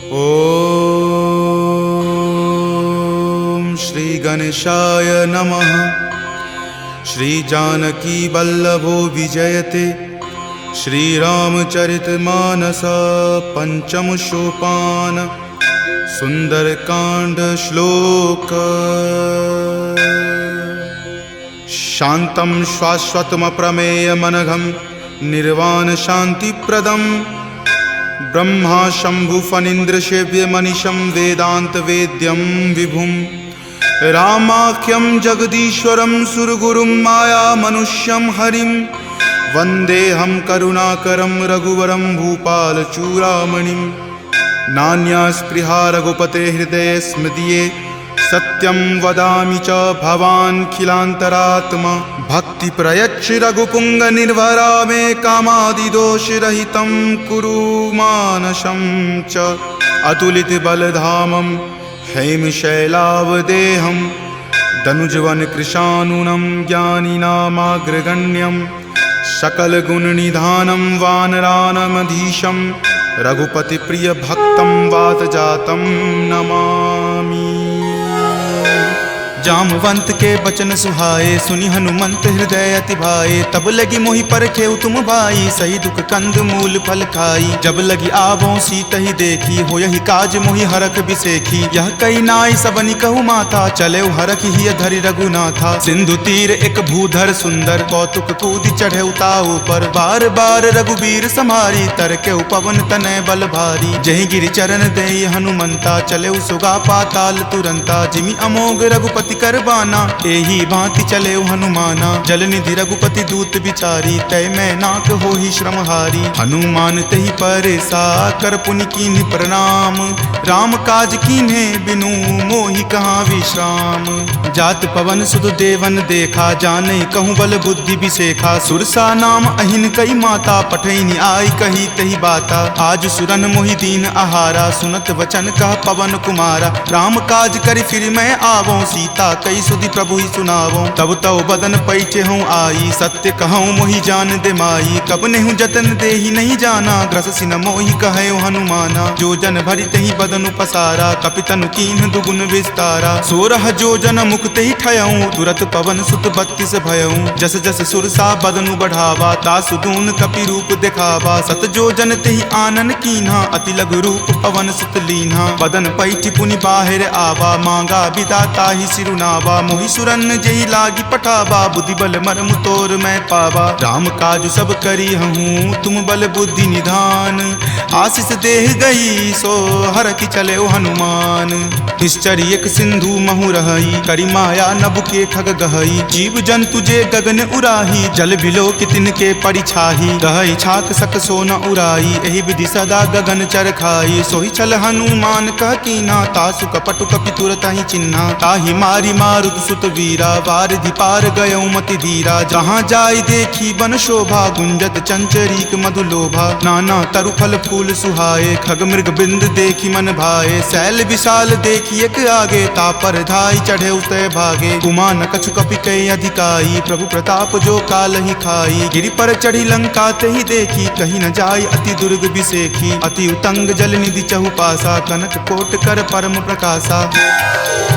ओम श्री गणेशाय नमः। श्री जानकी वल्लभो विजयते। श्री रामचरितमानस पंचम सोपान सुंदरकांड श्लोक। शांतं शाश्वतम प्रमेय मनघम निर्वाण शांतिप्रदम ब्रह्मा शंभु फणीन्द्र सेव्य मनीषं वेदांत वेद्यं विभुं रामाख्यं जगदीश्वरं सुरगुरुं माया मनुष्यं हरिं वन्देऽहं करुणाकरं रघुवरं भूपालचूडामणिं। नान्या स्पृहा रघुपते हृदये स्मदीये सत्यं वदामि च भवान् खिलान्तरात्मा। भक्ति प्रयच्छ रघुपुंग निर्भरा मे कामादिदोषरहितं कुरु मानसं च। अतुलित बलधामं हेमशैलावदेहं दनुजवन कृशानुनं ज्ञानिनामाग्रगण्यं सकलगुणनिधानं वानरानमधीशं रघुपतिप्रियभक्तं वातजातं नमामि। जामवंत के बचन सुहाए सुनि हनुमंत हृदय अति भाए। तब लगी मोहि परखेउ तुम भाई सही दुख कंद मूल फल खाई। जब लगी आवों सीत ही देखी हो यही काज मोहि हरख बिसेखी। यह कई नाई सबनि कहु माथा चले हरख ही धरि रघुनाथा। सिंधु तीर एक भूधर सुंदर कौतुक कूदि चढ़े ताऊ पर। बार बार रघुबीर समारी तर के पवन तनय बल भारी। जहि गिरि चरण देई हनुमंता चले सुगा पाताल तुरंता। जिमि अमोघ रघुपति करबाना एही भांति चले हनुमाना। जलनिधि रघुपति दूत बिचारी तय मैं नाक हो ही श्रमहारी। हनुमान तहि परेसा कर पुनि कीन्ह प्रणाम। राम काज कीन्हे बिनु मोहि कहाँ विश्राम। जात पवन सुत देवन देखा जाने कहूँ बल बुद्धि बिसेखा। सुरसा नाम अहिन कई माता पठैनी आई कही तही बाता। आज सुरन मोहि दीन आहारा सुनत वचन कह पवन कुमारा। राम काज करि फिर मैं आवों सीता कई सुधि प्रभु ही सुनावो। तब तव बदन पैठे हूँ आई सत्य कहूँ मोहि जान दे माई। कब नेहु जतन दे ही नहीं जाना ग्रस सिन मोहि कहे हनुमाना। जो जन भरि तहि बदन पसारा कपितनु कीन्ह दुगुन विस्तारा। 16 जो जन मुक्त ही ठयऊँ तुरत पवन सुत 32 भयऊँ। जस जस सुरसा बदनु बढ़ावा तासु दून कपि रूप दिखावा। सत जो जन तेहि आनन कीन्हा अति लघु रूप पवन सुत लीन्हा। बदन पैठि पुनि बाहिर आवा मांगा विदाता ही सिरुनावा। मोहि सुरन जेहि लागी पठावा बुद्धि बल मर्म तोर मैं पावा। राम काज सब करी हूँ तुम बल बुद्धि निधान। आशीष देह गई सो हर की चले हनुमान। निश्चर एक सिंधु महु रही करी माया नभ के खग गहई। जीव जंतु जे गगन उराही जल बिलो कि तिनके परिछाही। गहई छाक सक सो न उराई एहि विधि सदा गगन चर खाई। सोहि छल हनुमान कह कीन्हा तासु कपटु कपि तुरत ही चिन्हा। ताहि मारी मारुत सुत वीरा वारिधि पार गयौ मति धीरा। जहाँ जाय देखी बन शोभा गुंजत चंचरीक मधु लोभा। नाना तरु फल फूल सुहाए खग मृग बिंद देखी मन भाए। शैल विशाल देखी एक आगे तापर धाई चढ़े उतय भागे। कुमान कछु कपि कई अधिकाई प्रभु प्रताप जो काल ही खाई। गिरि पर चढ़ी लंका तेहि देखी कहीं न जाय अति दुर्ग बिसेखी। अति उतंग जल निधि चहुपासा कनक कोट कर परम प्रकाशा।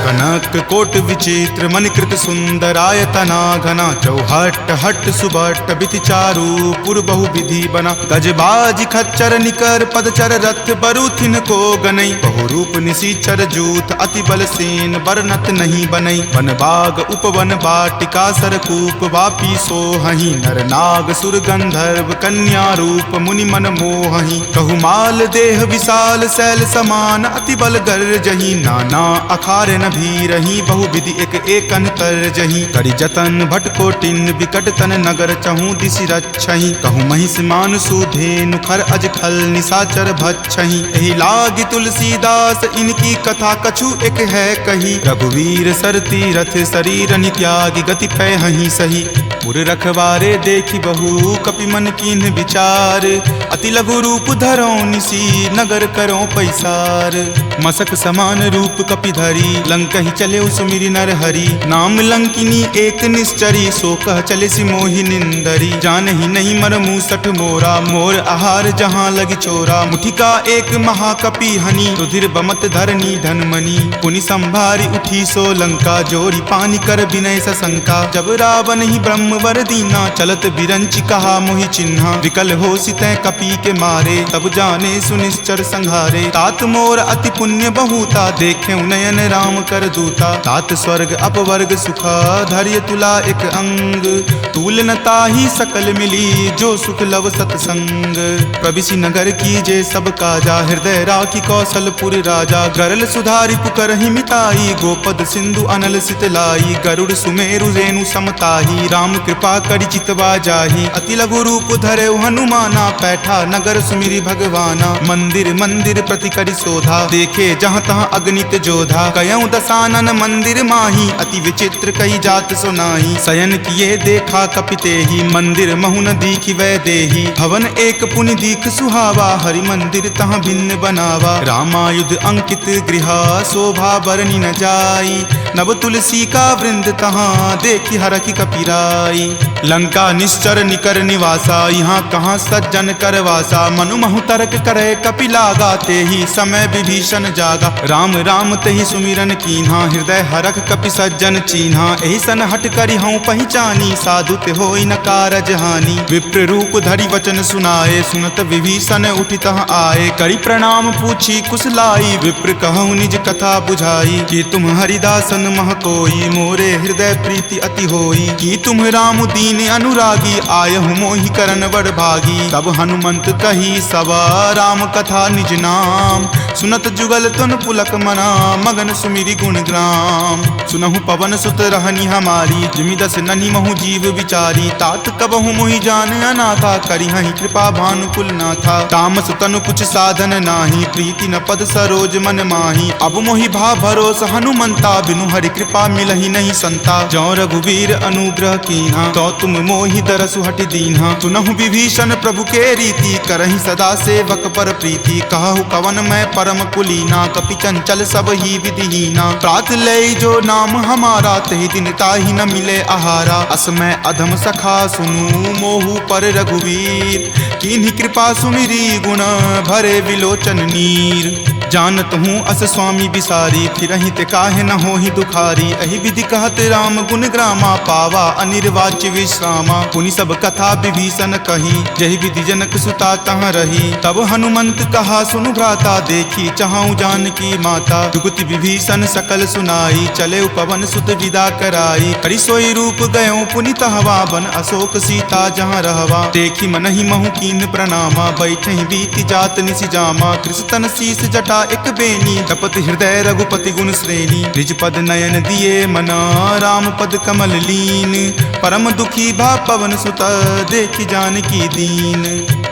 कनक कोट विचित्र मणिकृत सुंदरायतना घना। चौहट हट सुबट बिति चारु पुर बहु विधि बना। गजबाज खच्चर निकर पदचर रथ बरुथिन को गनई। बहु रूप निशिचर जूथ अति बल सेन बरनत नहीं बनई। वन बाग उपवन बाटिका सरकूप वापी सोहहि। नर नाग सुर गंधर्व कन्या रूप मुनि मन मोहहि। कहु माल देह विशाल शैल समान अति बल गर जही। नाना अखारे न भी रही बहु विधि एक एकन कर जही। करि जतन भट कोटिन विकट तन नगर चहु दिशि रक्षहि। कहु महिष मान सुधेनु खर अज खल निशाचर भक्षहि। एहि लागी तुलसीदास इनकी कथा कछु एक है कही। रघुवीर सर तीरथ शरीर नित्यागी गति पै हहि सही। पुर रखवारे देखी बहु कपि मन कीन्ह विचार, अति लघु रूप धरो निसी नगर करो पैसार। मसक समान रूप कपि धरी लंकहि चले सुमिरि नर हरि, नाम लंकिनी एक निश्चरी सो कह चले सि मोहि निंदरी। जानहि नहीं मर मूसठ मोरा मोर आहार जहाँ लगी चोरा, मुठिका एक महाकपि हनि रुधिर बमत धरनी धनमणि। पुनि संभारी उठी सो लंका जोरी पानी कर विनय सशंका, जब रावण ही ब्रह्मवर दीना चलत बिरंच कहा मोहि चिन्हा। विकल हो सितै कपि के मारे तब जाने सुनिश्चर संहारे, तात मोर अति पुण्य बहुता देखे नयन राम कर दूता। तात स्वर्ग अपवर्ग सुखा धैर्य तुला एक अंग, तूल न ताहि सकल मिली जो सुख लव सतसंग। प्रविशि नगर की जे सब काजा हृदय राखी कौशलपुर राजा, गरल सुधारि पुकरहि मिताई गोपद सिंधु अनल सितलाई। गरुड़ सुमेरु रेणु समताही राम कृपा करि चितवा जाही, अति लघु रूप धरे हनुमाना पैठा नगर सुमिरि भगवाना। मंदिर मंदिर प्रति करि शोधा देखे जहाँ तहाँ अगणित जोधा, कयऊँ दसानन मंदिर माही अति विचित्र कई जात सुनाई। शयन किए देखा कपिते ही मंदिर महुन दीखि वै देही, भवन एक पुनि दीख सुहावा हरि मंदिर तहाँ भिन्न बनावा। रामायुध अंकित गृहा शोभा बरनी न जाई, नव तुलसी का वृंद तहाँ देखी हरखि कपिराई। लंका निश्चर निकर निवासा यहाँ कहाँ सज्जन करवासा, मनु महु तर्क करे कपि लागा ते ही समय विभीषण जागा। राम राम तेहि सुमिरन कीन्हा हृदय हरख कपि सज्जन चीन्हा, एहि सन हट करि हऊँ पहचानी साधु ते होई न कारज हानि। विप्र रूप धरि वचन सुनाए सुनत विभीषण उठि तहाँ आए, करि प्रणाम पूछी कुशलाई विप्र कहूँ निज कथा बुझाई। कि तुम हरिदासन मह कोई मोरे हृदय प्रीति अति होई, कि तुम राम दीन अनुरागी आयहु मोहि करन बड़ भागी। तब हनुमंत कही सवा राम कथा निज नाम, सुनत जुगल तुन पुलक मना मगन सुमिरि गुण ग्राम। सुनहु पवन सुत रहनी हमारी जिमि दस ननि महु जीव विचारी, तात कबहु मोहि जान अनाथा करिहहि कृपा भानुकुल नाथा। तामस तनु कुछ साधन नाही प्रीति न पद सरोज मन माही, अब मोहि भा भरोस हनुमंता बिनु हरि कृपा मिलहि नहीं संता। जौ रघुवीर अनुग्रह कीन्हा तो तुम मोहि दरसु हटि दीन्हा, सुनहु विभीषण प्रभु के रीति करहि सदा सेवक पर प्रीति। कहु कवन मैं परम कुलीना कपि चंचल सब ही विधिहीना, प्रात लय जो नाम हमारा तहि दिन ताहि न मिले आहारा। अस मैं अधम सखा सुनु मोहु पर रघुवीर, कीन्ही कृपा सुमिरी गुण भरे विलोचन नीर। जानत हूँ अस स्वामी बिसारी फिरहि ते काहे न होहि दुखारी, एहि विधि कहत राम गुण ग्रामा पावा अनिर्वाच्य विश्रामा। पुनि सब कथा विभीषण कही जहि विधि जनक सुता तहाँ रही, तब हनुमंत कहा सुनु भ्राता देखी चाहूँ जानकी माता। जुगति विभीषण सकल सुनाई चले पवन सुत विदा कराई, हरि सोई रूप गयो पुनि तहवा बन अशोक सीता जहाँ रहवा। देखी मनहि महु कीन प्रणामा बैठे बीति जात निसि जामा, कृष्ण शीस जटा एक बेनी तपत हृदय रघुपति गुण श्रेणी। निज पद नयन दिए मना राम पद कमल लीन, परम दुखी भा पवन सुत देखी जानकी दीन।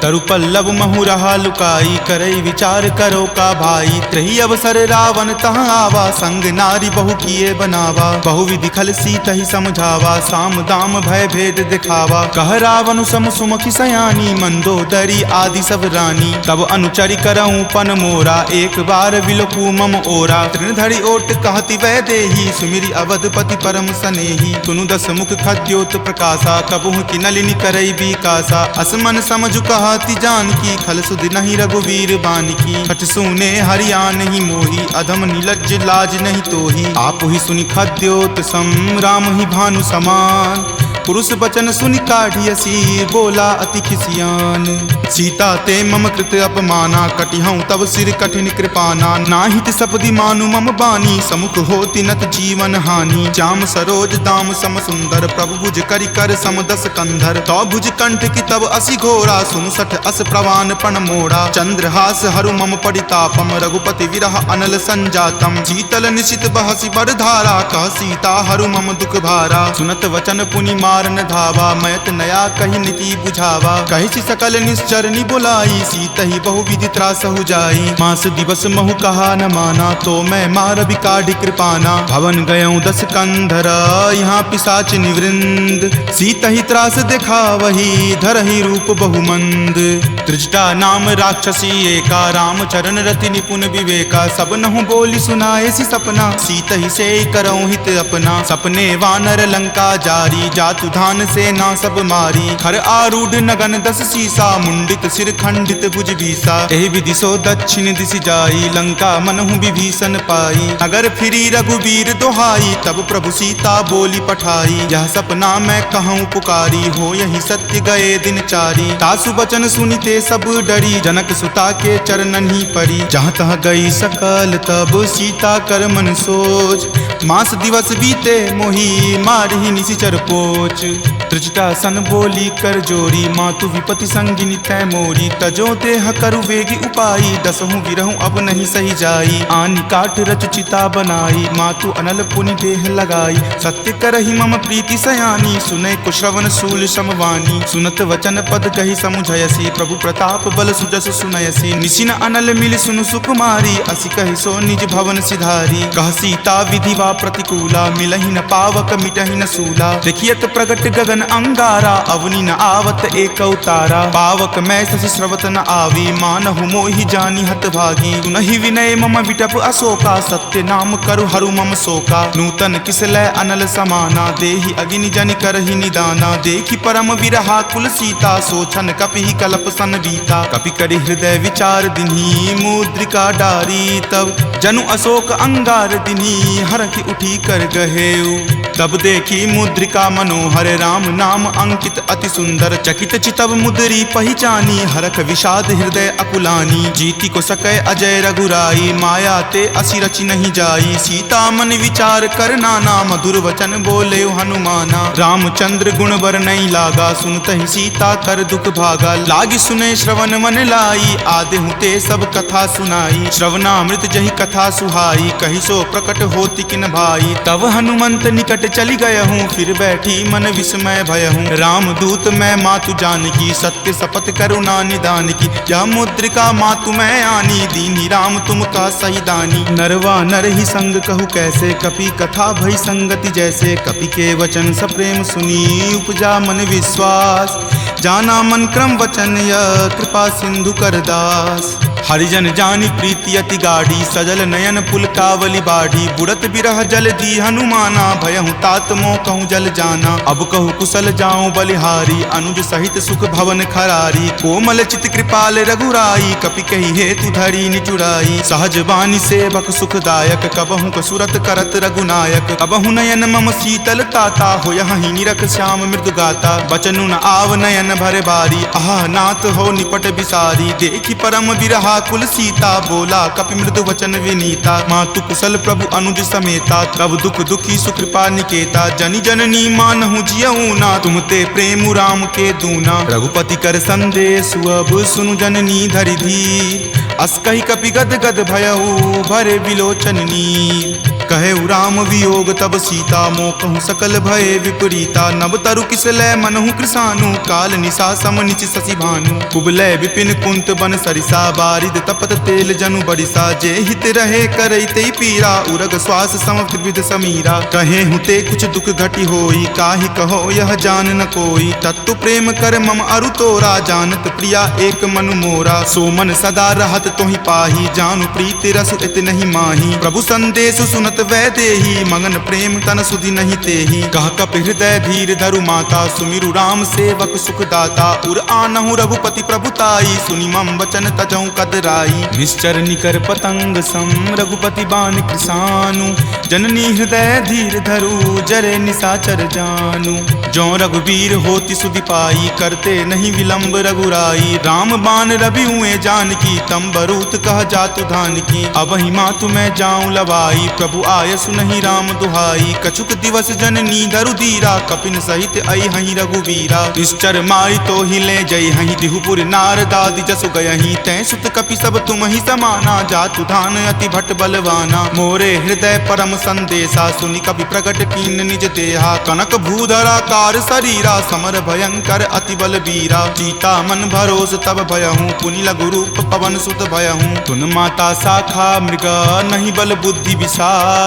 तरु पल्लव महु रहा लुकाई करई विचार करो का भाई, त्रही अवसर रावण तहाँ आवा संग नारी बहु किए बनावा। बहु विधि खल सीत ही समझावा साम दाम भय भेद दिखावा। कह रावण सम सुमुखी सयानी मंदोदरी आदि सब रानी, तब अनुचरि करऊं पन मोरा एक बार विलोकू मम ओरा। तृणधरि ओट कहति वै देही सुमिरि अवधपति परम सनेही, सुनु दस मुख खद्योत प्रकाशा कबहुँ की नलिनी करई बीकासा। असमन समझु कहति जानकी खल सुध नहीं रघुवीर बानकी, छठ सुने हरियान ही मोही अधम नीलज्ज लाज नहीं तोही। आप ही सुनि खद्योत सम राम ही भानु समान, पुरुष बचन सुनि काढ़ियसी बोला अति खिसियान। सीता ते मम कृत अपमाना कटिहऊँ तब सिर कठिन कृपाना। नाहित सपदि मानु मम बानी समुख होति नत जीवन हानि। श्याम सरोज दाम सम सुंदर प्रभु भुज करि कर सम दस कंधर। तो भुज कंठ की तब असि घोरा सुनु सठ अस प्रवान पण मोड़ा। चंद्रहास हरु मम परितापम रघुपति विरह अनल संजातम। शीतल निशित बहसि बड़ धारा कह सीता हरु मम दुख भारा। सुनत वचन पुनि मार मारन धावा, मैत नया कही नीति बुझावा। कही सकल निश्चरनी बुलाई, सीत ही बहुविधि त्रास हो जाई। मास दिवस महु कहा न माना, तो मैं मार बिकाढ़ कृपाना। भवन गयऊं 10 कंधरा, यहाँ पिशाच निवृंद। सीत ही त्रास देखा वही, धरहि रूप बहुमंद। त्रिजटा नाम राक्षसी एका, राम चरण रति निपुण विवेका। सब नहु बोली सुनाए सी सपना, सीत ही से करऊं हित अपना। सपने वानर लंका जारी, जातु धान से ना सब मारी। खर आरूढ़ नगन 10 सीसा, मुंडित सिर खंडित भुज बीसा। एहि विधि सो दक्षिण दिश जाई, लंका मनहु विभीषण पाई। नगर फिरी रघुबीर दोहाई, तब प्रभु सीता बोली पठाई। यह सपना मैं कहूँ पुकारी, हो यही सत्य गए दिन चारी। तासु बचन सुनिते सब डरी, जनक सुता के चरणन ही परी। जहाँ तहाँ गई सकल तब सीता कर मन सोच। मास दिवस बीते मोही, मारही निशिचर पोच। त्रिजटा सन बोली कर जोरी, मातु विपति संगिनी तै मोरी। तजो देह करु वेगी उपाई, दसहु विरहु अब नहीं सही जाई। आनी काठ रच चिता बनाई, मातु अनल पुनि देह लगाई। सत्य करहि मम प्रीति सयानी, सुनै कुश्रवण शूल समवानी। सुनत वचन पद कही समुझयसी, प्रभु प्रताप बल सुजस सुनयसी। निशिन अनल मिल सुनु सुकुमारी, असि कहि सो निज भवन सिधारी। कह सीता विधिवा प्रतिकूला, मिलहि न पावक मिटहि न सूला। देखियत प्रगट गगन अंगारा, अवनि न आवत एक तारा। पावक मैं शशि श्रवत न आवी, मानहु मोहि जानी हत भागी। सुनहि विनय मम विटप अशोका, सत्य नाम करु हरु मम शोका। नूतन किसलै अनल समाना, देहि अगिनि जनि करहि निदाना। देखि परम विरहा कुल सीता, सोचन कपि कलप सन बीता। कपि करि हृदय विचार दिन्ही, मुद्रिका डारी। तब जनु अशोक अंगार दिन्ही, हरखि उठी कर गहेऊ। तब देखी मुद्रिका मनोहर, राम नाम अंकित अति सुंदर। चकित चितव मुद्री पहचानी, हरख विषाद हृदय अकुलानी। जीति को सकै अजय रघुराई, माया ते असि रचि नहीं जाई। सीता मन विचार कर नाना, मधुर वचन बोले हनुमाना। रामचंद्र गुण बर नहीं लागा, सुनत ही सीता कर दुख भागा। लागी सुने श्रवण मन लाई, आदेहु ते सब कथा सुनाई। श्रवणामृत जही कथा सुहाई, कही सो प्रकट होति किन भाई। तब हनुमंत निकट चली गया हूँ, फिर बैठी मन विस्मय भय हूँ। राम दूत मैं मातु जानकी, सत्य शपथ करुणा निदान की। यह मुद्रिका मातु मैं आनी, दीनी राम तुम का सही दानी। नरवा नर ही संग कहु कैसे, कपि कथा भई संगति जैसे। कपि के वचन सप्रेम सुनी, उपजा मन विश्वास। जाना मन क्रम वचन यह, कृपा सिंधु कर दास। हरिजन जानी प्रीति अति गाढ़ी, सजल नयन पुलकावली बाढ़ी। बुड़त बिरह जल दी हनुमाना, भयहु तात मोह कहूँ जल जाना। अब कहु कुशल जाऊं बलिहारी, अनुज सहित सुख भवन खरारी। कोमल चित कृपाल रघुराई, कपि कही हेतु धरी निचुराई। सहज बानी सेवक सुखदायक, कबहु कसुरत करत रघुनायक। कबहु नयन मम शीतल ताता, हो यही निरख श्याम मृदु गाता। बचनु न आव नयन भर बारी, आह नाथ हो निपट बिसारी। देखी परम विरहा कुल सीता, बोला कपि मृदु वचन विनीता। मातु कुशल प्रभु अनुज समेता, तब दुख दुखी सुकृपा निकेता। जनि जननी मानहु जियऊ ना, तुम ते प्रेम राम के दूना। रघुपति कर संदेश अब सुनु जननी धरि धीर। अस कहि कपि गद गद भयऊ, भरे विलोचन नीर। कहे राम वियोग तब सीता, मोह कहूँ सकल भय विपरीता। नव तरु किसलै मनहु कृसानु, काल निशा सम निच शशि भानु। कुबलै विपिन कुंत बन सरिसा, बारिद तपत तेल जनु बरिसा। जे हित रहे करैते पीरा, उरग श्वास सम त्रिविध समीरा। कहे हुते कुछ दुख घटी होई, काहि कहो यह जान न कोई। तत्तु प्रेम कर मम अरु तोरा, जानत प्रिया एक मनु मोरा। सो मन सदा रहत तोहि पाही, जानु प्रीति रसु इत नहीं माही। प्रभु संदेश सुनत वै देही, मगन प्रेम तन सुधि नहीं तेही। कह कप हृदय धीर धरु माता, सुमिरु राम सेवक सुख दाता। उर आनहु रघुपति प्रभुताई, सुनि मम वचन तजौ कदराई। निश्चर निकर पतंग सम, रघुपति बाण कृसानु। जननी हृदय धीर धरु, जरे निशाचर जानु। जो रघुवीर होति सुधि पाई, करते नहीं विलंब रघुराई। राम बाण रवि हुए जानकी, तम बरूत कह जातु धान की। अब ही मातु मैं जाऊं लवाई, प्रभु आय सुनहि राम दुहाई। कछुक दिवस जननी धरु धीरा, कपिन सहित आई हहीं रघुवीरा। निश्चर मारी तो ही ले जई हहीं, दिहुपुर नारदादि जसु गयहीं। तै सुत कपि सब तुम ही समाना, जातु धान अति भट बलवाना। मोरे हृदय परम संदेशा, सुनि कपि प्रकट कीन निज देहा। कनक भूधराकार शरीरा, समर भयंकर अति बलबीरा। सीता मन भरोस तब भयहूँ, पुनि लघु रूप पवन सुत भयहूँ। तुन माता शाखा मृग, नहीं बल बुद्धि विशाल।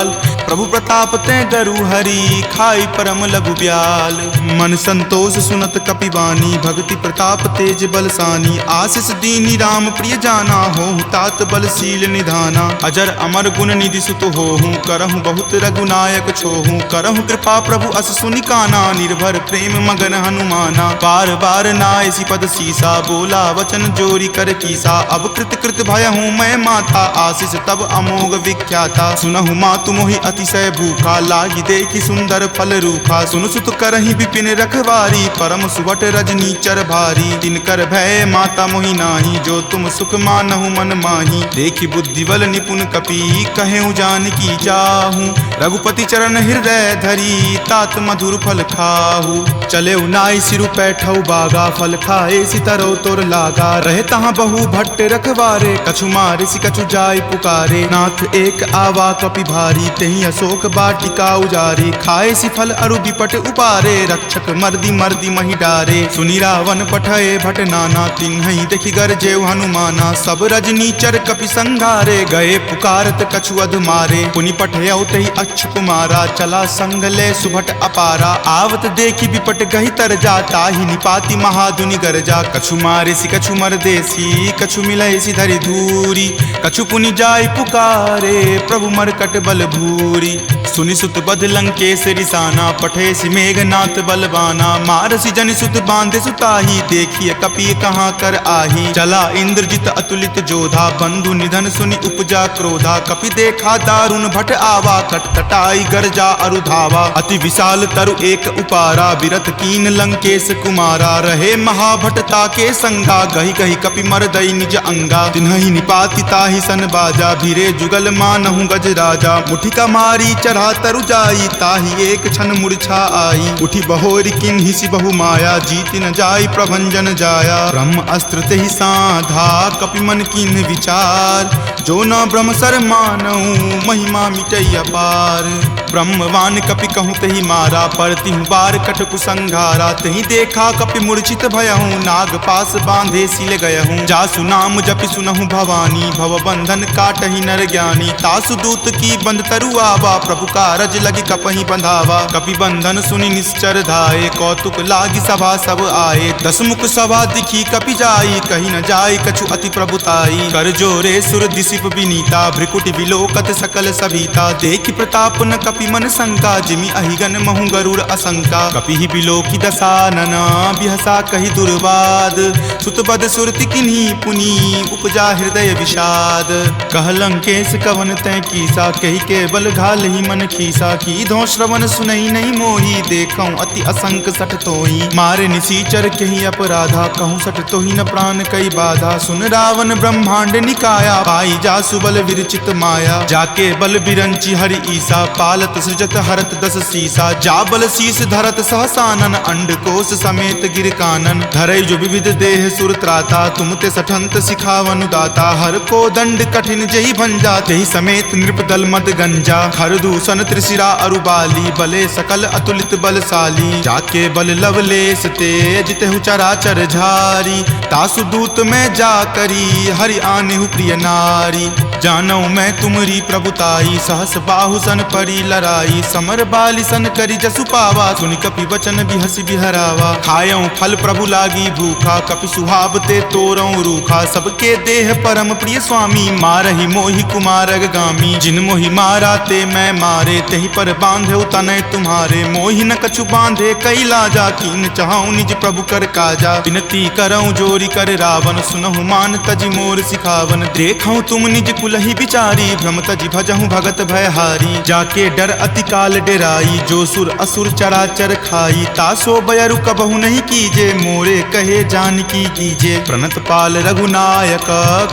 प्रभु प्रताप ते डरु हरि, खाई परम लघु ब्याल। मन संतोष सुनत कपिवानी, भक्ति प्रताप तेज बलसानी। आशीष दीनी राम प्रिय जाना, होहु तात बलशील निधाना। अजर अमर गुण निधि सुत होहूँ, करहु बहुत रघुनायक छोहूँ। करहु कृपा प्रभु अस सुनि काना, निर्भर प्रेम मगन हनुमाना। बार बार नायसी पद सीसा, बोला वचन जोरी कर कीसा। अब कृत कृत भयहूँ मैं माता, आशीष तब अमोघ विख्याता। सुनहु मातु मोहि अतिशय भूखा, लागी देखी सुंदर फल रूखा। सुन सुत करहि विपिन रखवारी, परम सुवट रजनी चर भारी। तिनकर भय माता मोहि नाही, जो तुम सुख मानहु मन माही। देखी बुद्धि बल निपुण कपि, कहेउ जानकी चाहूँ। रघुपति चरण हृदय धरी, तात मधुर फल खाहू। चले नाई सिरु पैठौ बागा, फल खाए सितरो तोर लागा। रहे तहाँ बहु भट्ट रखवारे, कछु मारे सि कछु जाय पुकारे। नाथ एक आवा कपि भारी, तेहि अशोक वाटिका उजारे। खाए सि फल अरु विपट उपारे, रक्षक मर्दी मर्दी महि डारे। सुनि रावण पठय भट नाना, तिन्हि देखि गरजेउ हनुमाना। सब रजनी चर कपि संघारे, गए पुकारत कछु अध मारे। पुनि पठयउ तेहि अच्छ कुमारा, चला संग ले सुभट अपारा। आवत देखि विपट गहि तर जा, ताहि निपाति महाधुनि गरजा। कछु मारे सि कछु मरदेसी, कछु मिलय सि धरि धूरी। कछु पुनि जाय पुकारे, प्रभु मरकट बल भूरी। सुनि सुत बध लंकेश रिसाना, पठे सि मेघनाथ बलवाना। मारसि जनि सुत बांधे सुताही, देखिए कपि कहाँ कर आही। चला इंद्रजित अतुलित जोधा, बंधु निधन सुनि उपजा क्रोधा। कपि देखा दारुण भट आवा, कटकटाई गरजा अरु धावा। अति विशाल तरु एक उपारा, विरत कीन लंकेश कुमारा। रहे महाभटता के संगा, गहि गहि कपि मरदई निज अंगा। तिन्हि निपाति ताहि सन बाजा, भीरे जुगल मानहु गज राजा। मुठिका मारी चढ़ा तरु जाई, ताहि एक क्षण मूर्छा आई। उठी बहोरी किन्हि सि बहु माया, जीति न जाई प्रभंजन जाया। ब्रह्म अस्त्र तेहि साधा, कपि मन कीन्ह विचार। जो न ब्रह्म सर मानहु, महिमा मिटई अपार। ब्रह्मवान कपि कहूँ तेहि मारा, परतिहु बार कटकु संघारा। तेहि देखा कपि मूर्छित भयहूँ, नाग पास बांधे सिल गयहूँ। जासु नाम जपि सुनहु भवानी, भव बंधन काटहि नर ज्ञानी। तासु दूत की बंध तरु आवा, प्रभु कारज लगी कपहि बंधावा। कपि बंधन सुनि निश्चर धाये, कौतुक लागी सभा सब आए। दस मुख सभा दिखी कपि जाई, कही न जाय कछु अति प्रभुताई। कर जोरे सुर दिसिप विनीता, भ्रिकुटि विलोकत सकल सभीता। देखि प्रताप न कपि मन शंका, जिमि अहिगन महु गरुड़ असंका। कपि ही बिलोकी दसानन, बिहसा कहि दुर्वाद। सुतबद सुरति किन्ही पुनि, उपजा हृदय विषाद। कह लंकेश कवन तै कीसा, कहि के बल घाल ही मन खीसा। की धो श्रवण सुनई नहीं मोही, देखऊं अति असंक सठ तोही। मारे निसीचर कहि अपराधा, कहूँ सठ तोही न प्राण कई बाधा। सुन रावण ब्रह्मांड निकाया, पाई जासु बल विरचित माया। जाके बल बिरंची हरि ईसा, पालत सृजत हरत दस सीसा। जा बल शीस धरत सहसानन, अंडकोश समेत गिर कानन। धरई जो विविध देह सुर त्राता, तुम ते सठंत सिखावनु दाता। हर को दंड कठिन जही भंजा, तेहि समेत नृपदल मद गंजा। खर दूषण त्रिशिरा अरुबाली, बले सकल अतुलित बलशाली। जाके बल लवलेश तेज, तेहु चराचर झारी। तासु दूत में जा करी, हरि आनेहु प्रिय नारी। जानौ मैं तुमरी प्रभुताई, सहस बाहु सन परी लराई। समर बाली सन करी जसु पावा, सुनि कपि वचन बिहसि बिहरावा। खायऊं फल प्रभु लागी भूखा, कपि सुहावते तोरऊं रूखा। सबके देह परम प्रिय स्वामी, मारहि मोहि कुमारग गामी। जिन मोहि मारा ते मैं मारे, तेहि पर बांधे तनय तुम्हारे। मोहि न कछु बांधे कई लाजा, कीन चाहूं निज प्रभु कर काजा। विनती करऊं जोरी कर रावण, सुनहु मान तजि मोर सिखावन। देखऊं तुम निज कुलहि बिचारी, भ्रम तजि भजहूं भगत भयहारी। जाके डर अति काल डेराई, जो सुर असुर चराचर खाई। तासो बयरु कबहु नहीं कीजे, मोरे कहे जानकी कीजे। प्रणत पाल रघुनायक,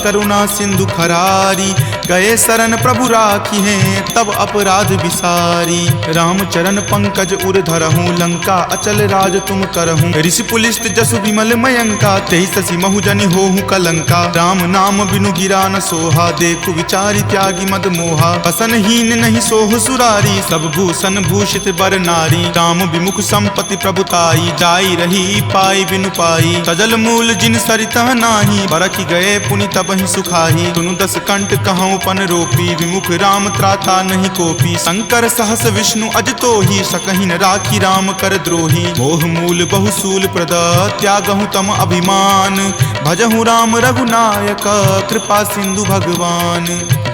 करुणा सिंधु खरारी। गए शरण प्रभु राखी हैं तब अपराध विसारी। राम चरण पंकज उर धरहूँ लंका अचल राज तुम करहूँ। ऋषि पुलिस्त जसु विमल मयंका तेहि शशि महुजनि होहु कलंका। राम नाम बिनु गिरा न सोहा देखु विचारी त्यागी मद मोहा। बसनहीन नहीं सोह सुरारी सब भूषण भूषित बर नारी। राम विमुख संपत्ति प्रभुताई जाई रही पाई बिनु पाई। सजल मूल जिन सरितह नाही बरखि गए पुनि तबहि सुखाही। सुनु दस कंठ कहूँ पन रोपी विमुख राम त्राता नहीं कोपी। शंकर सहस विष्णु अज तोहि सकहि न राखी राम कर द्रोही। मोह मूल बहुसूल प्रद त्यागहु तम अभिमान। भजहु राम रघुनायक कृपा सिंधु भगवान।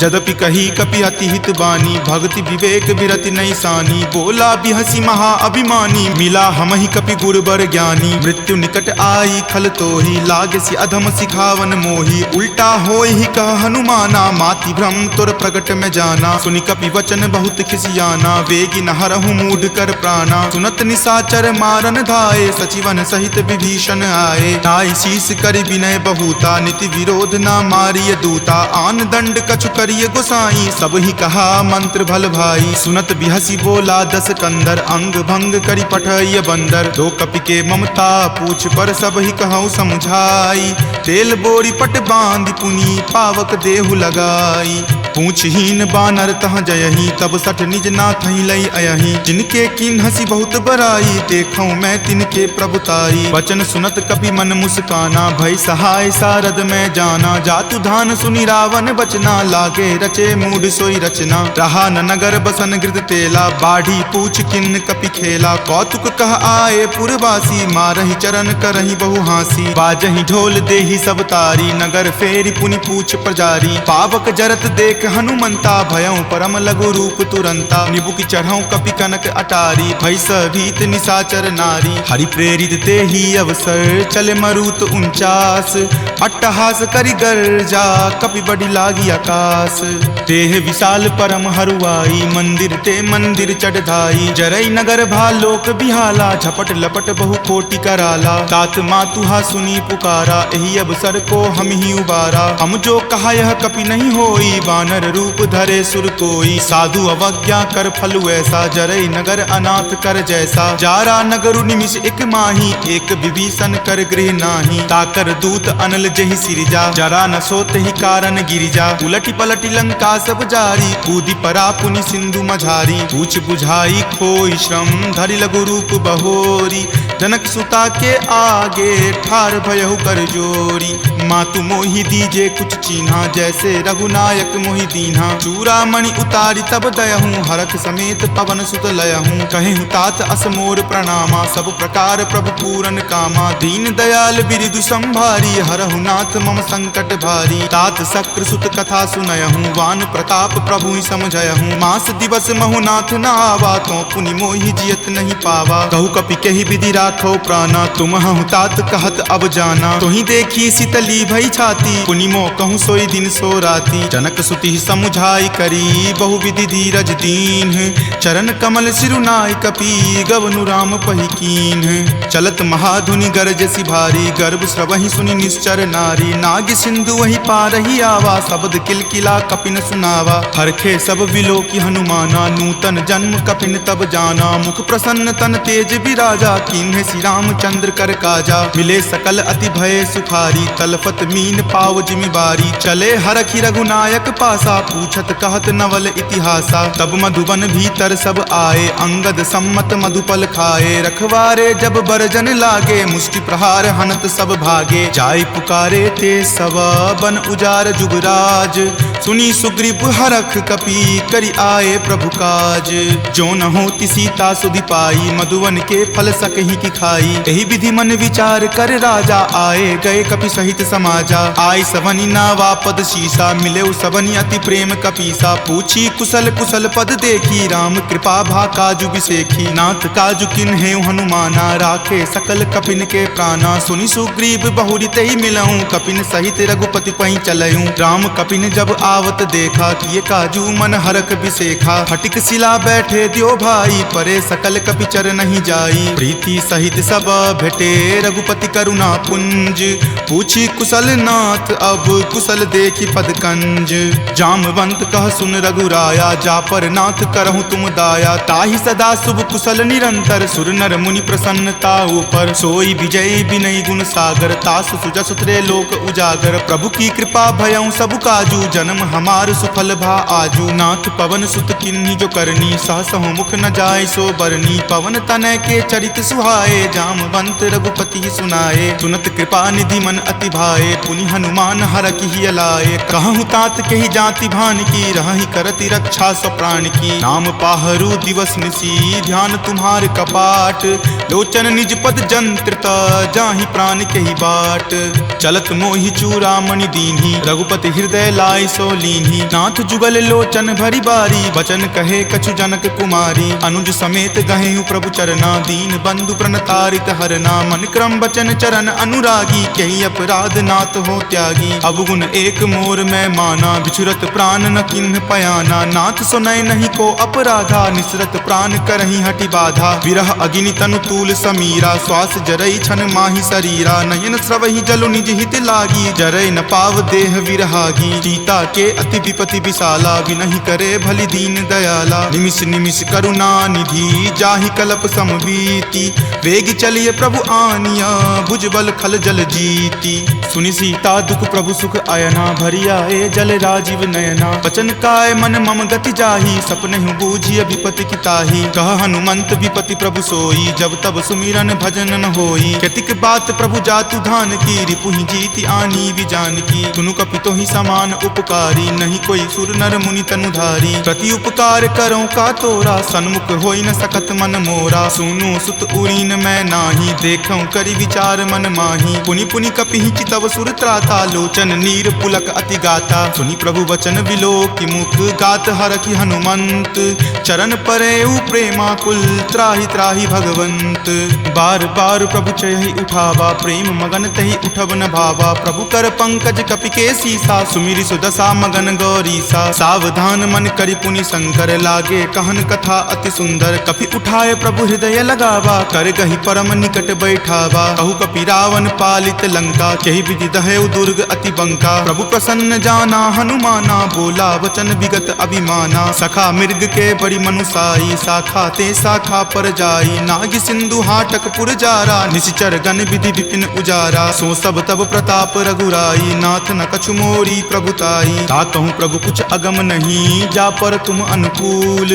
जदपि कही कपि अति हित बानी भक्ति विवेक विरति नहीं सानी। बोला बिहसी महा अभिमानी मिला हमहि कपि गुरबर ज्ञानी। मृत्यु निकट आई खल तोहि लागसी अधम सिखावन मोही। उल्टा होय ही कह हनुमाना माति भ्रम तुर प्रगट में जाना। सुनि कपि वचन बहुत खिसियाना वेगी न हरहु मूढ़ कर प्राणा। सुनत निशाचर मारन धाये सचिवन सहित विभीषण आए। नाई शीस कर विनय बहुता नीति विरोध न मारिय दूता। आन दंड कछु करिय गोसाई सब ही कहा मंत्र भल भाई। सुनत बिहसी बोला दस कंदर अंग भंग करि पठय बंदर। दो कपि के ममता पूछ पर सब ही कहूँ समझाई। तेल बोरी पट बांध पुनी पावक देहु लगाई। पूछहीन बानर तह जयही तब सठ निज नाथ लई अयही। जिनके किन हसी बहुत बराई देखूं मैं तिनके प्रभुताई। वचन सुनत कपि मन मुस्काना भय सहाय सारद में जाना। जातु धान सुनि रावण बचना लागे रचे मूढ़ सोई रचना। रहा न नगर बसन गृद तेला बाढ़ी पूछ किन कपि खेला। कौतुक कह आए पुरवासी मारहि चरण करहि बहु हासी। बाजहि ढोल देहि सब तारी नगर फेरी पुनि पूछ प्रजारी। पावक जरत देख हनुमंता भयं परम लघु रूप तुरंता। निबुक चढ़ऊ कपि कनक अटारी भय भीत निशाचर नारी। हरि प्रेरित तेहि अवसर चले मरुत 49। अट्टहास करि गर्जा कपि बड़ी लागी आकाश। देह विशाल परम हरुआई मंदिर ते मंदिर चढ़ाई। जरई नगर भालोक बिहाला झपट लपट बहु कोटि कराला। तात मातुहा सुनी पुकारा एहि अवसर को हम ही उबारा। हम जो कहा यह कपि नहीं होई वानर रूप धरे सुर कोई। साधु अवज्ञा कर फलु ऐसा जरई नगर अनाथ कर जैसा। जारा नगरु निमिष एक माही एक विभीषण कर गृह नाही। ताकर दूत अनल जहि सिरिजा जरा न सोत ही कारण गिरिजा। उलटी पलटी लंका सब जारी कूदी परा पुनि सिंधु मझारी। पूछ बुझाई खोई श्रम धरि लघु रूप बहोरी। जनक सुता के आगे ठार भयहु कर जोरी। मातु मोहि दीजे कुछ चीन्हा जैसे रघुनायक मोहि दीन्हा। चूड़ामणि उतारी तब दयहूँ हरख समेत पवन सुत लयहूँ। कहेहु तात असमोर प्रणामा सब प्रकार प्रभु पूरन कामा। दीन दयाल बिरिदु संभारी हरहु नाथ मम संकट भारी। तात शक्र सुत कथा सुनयहूँ वान प्रताप प्रभु ही समझयहूँ। मास दिवस महु नाथ न आवा तो पुनि मोहि जियत नहीं पावा। कहु कपि कहि विधि राखो प्राणा तुम हूँ तात कहत अब जाना। तुहि देखी शीतली भई छाती पुनि मो कहूँ सोई दिन सो राती। जनक सुति समुझाई करी बहु विधि धीरज दीन। चरण कमल सिरुनाय कपि गवनु राम पहि कीन। चलत महाधुनि गरजसि भारी गर्भ स्रवहि सुनि निश्चर नारी। नाग सिंधु वही पारहि आवा शब्द किलकिला कपिन सुनावा। हरखे सब विलोकी हनुमाना नूतन जन्म कपिन तब जाना। मुख प्रसन्न तन तेज विराजा कीन्हे श्री रामचंद्र कर काजा। मिले सकल अति भय सुखारी तलफत मीन पाव जिमिबारी। चले हरखि रघुनायक पासा पूछत कहत नवल इतिहासा। तब मधुबन भीतर सब आए अंगद सम्मत मधुपल खाए। रखवारे जब बरजन लागे मुष्टि प्रहार हनत सब भागे। जाय पुकारे ते सब बन उजार जुगराज। सुनी सुग्रीव हरख कपि करि आए प्रभु काज। जो न होती सीता सुधि पाई मधुवन के फल सकहि की खाई। एहि विधि मन विचार कर राजा आए गए कपि सहित समाजा। आय सवनि नावा पद शीसा मिले सबनि अति प्रेम कपीसा। पूछी कुशल कुशल पद देखी राम कृपा भा काजु बिसेखी। नाथ काजु किन्हे हनुमाना राखे सकल कपिन के प्राणा। सुनि सुग्रीव बहुरी तहि मिलऊं कपिन सहित रघुपति पहि चलऊं। राम कपिन जब आवत देखा किए काजू मन हरख बिसेखा। फटिक सिला बैठे दियो भाई परे सकल कपि चर नहीं जाई। प्रीति सहित सब भेटे रघुपति करुणा पुंज। पूछी कुशल नाथ अब कुशल देखी पद कंज। जामवंत कह सुन रघुराया जा पर नाथ करहु तुम दाया। ताहि सदा शुभ कुशल निरंतर सुर नर मुनि प्रसन्नता ऊपर। सोई विजय विनय गुण सागर तासु सुजस त्रैलोक उजागर। प्रभु की कृपा भयउ सब काजू जन्म हमार सुफल भा आजू। नाथ पवन सुत किन्ही जो करनी सहसहु मुख न जाय सो बरनी। पवन तनय के चरित सुहाए जामवंत रघुपति सुनाए। सुनत कृपा निधि मन अति भाए पुनि हनुमान हरखि हिय लाए। कहूँ तात के ही जाति भान की रहि करति रक्षा सो प्राण की। नाम पाहरू दिवस निसी ध्यान तुम्हार कपाट। लोचन निज पद जंत्रित जाहि प्राण के ही बाट। चलत मोहि चूड़ामणि दीन्ही रघुपति हृदय लाय सो लीन्ही। नाथ जुगल लोचन भरी बारी वचन कहे कछु जनक कुमारी। अनुज समेत गहेहु प्रभु चरना दीन बंधु प्रणतारित हरना। मन क्रम वचन चरण अनुरागी कही अपराध नाथ हो त्यागी। अवगुण एक मोर में माना बिछुरत प्राण न किन्ह पयाना। नाथ सुनय नहीं को अपराधा निसरत प्राण करही हटि बाधा। विरह अग्नि तनु तूल समीरा श्वास जरई छन माही शरीरा। नयन स्रवहि जलु निज हित लागी जरय न पाव देह विरहागी। सीता के अति विपति विशाला विनहि करे भली दीन दयाला। निमिष निमिष करुणा निधि जाहि कलप समबीति। वेग चलिए प्रभु आनिया भुजबल खल जल जीती। सुनि सीता दुख प्रभु सुख अयना भरिया ए जल राजीव नयना। वचन काय मन मम गति जाही सपनेहु बूझिय विपति की ताही। कह हनुमंत विपति प्रभु सोई जब तब सुमिरन भजन न होई। केतिक बात प्रभु जातु धान की रिपुहि जीति आनी विजान की। सुनु कपितो ही समान उपकारी नहीं कोई सुर नर मुनि तनुधारी। प्रति उपकार करो का तोरा सन्मुख होई न सकत मन मोरा। सुनु सुत उरीन मैं नाही देखऊं करि विचार मन माही। पुनि पुनि कपिहि चितव सुर त्राता लोचन नीर पुलक अति गाता। सुनि प्रभु वचन विलोकि मुख गात हरखि हनुमंत। चरण परेउ प्रेमा कुल त्राहि त्राहि भगवंत। बार बार प्रभु चयहि उठावा प्रेम मगन तहि उठब न भावा। प्रभु कर पंकज कपि के सीसा सुमिरि सुदशा मगन गौरीसा। सावधान मन करि पुनि शंकर लागे कहन कथा अति सुंदर। कपि उठाए प्रभु हृदय लगावा कर गहि परम निकट बैठावा। कहु कपि रावण पालित लंका केहि विधि दहेउ दुर्ग अति बंका। प्रभु प्रसन्न जाना हनुमाना बोला वचन विगत अभिमाना। सखा मृग के बड़ी मनुसाई शाखा ते शाखा पर जाई। नाग सिंधु हाटक पुर जारा निशिचर गण विधि विपिन उजारा। सो सब तब प्रताप रघुराई नाथ न कछु मोरी प्रभुताई। ताकहु प्रभु कुछ अगम नहीं जा पर तुम अनुकूल।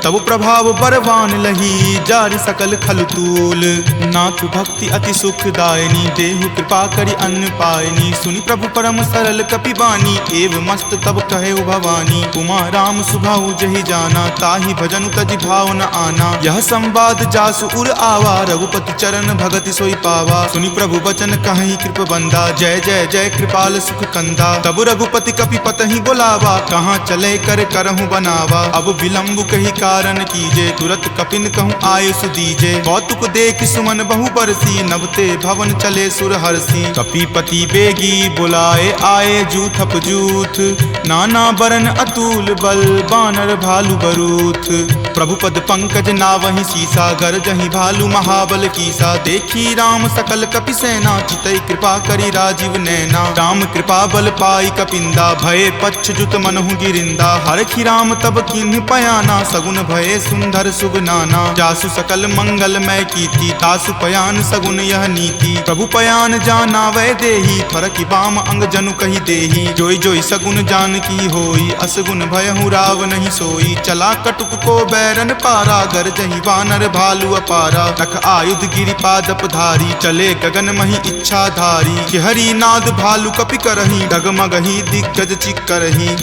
तब प्रभाव बरवान लही जारि सकल खल तूल। नाथ भक्ति अति सुखदायनी देहु कृपा करि अन्न पायनी। सुनि प्रभु परम सरल कपि बानी एव मस्त तब कहे भवानी। उमा राम सुभाऊ जहि जाना ताहि भजनु तजि भाव न आना। यह संवाद जासु उर आवा रघुपति चरण भगति सोई पावा। सुनि प्रभु वचन कहि कृप बंदा जय जय जय कृपाल सुख कंदा। तब रघुपति कपि पतहि बोलावा कहाँ चले कर करहु बनावा। अब विलंब कही कारण कीजे तुरत कपिन कहूँ आयुष दीजे। कौतुक देख सुमन बहु बरसी नभते भवन चले सुर हरसी। कपिपति बेगी बुलाए आए जूथप जूथ। नाना बरन अतुल बल बानर भालु बरूथ। प्रभु पद पंकज नावहि सीसा गरजहि भालु महाबल कीसा। देखी राम सकल कपि सेना चितई कृपा करि राजीव नैना। राम कृपा बल पाई कपिंदा भये पच्छ जुत मनहु गिरिंदा। हरखि राम तब किन्ह पयाना सगुन भये सुंदर सुगनाना। जासु सकल मंगलमय कीर्ति तासु पयान सगुन यह नीति। प्रभु पयान जाना वै देही फरकि बाम अंग जनु कहि देही। जोई जोई सगुन जान की होई असगुन भयहु राव नहीं सोई। चला कटुक को बैरन पारा गरजहि वानर भालु अपारा। रख आयुध गिरि पादप धारी चले गगन मही इच्छा धारी। हरि नाद भालु कपि करही डगमगहि दिग्गज चिक्करही।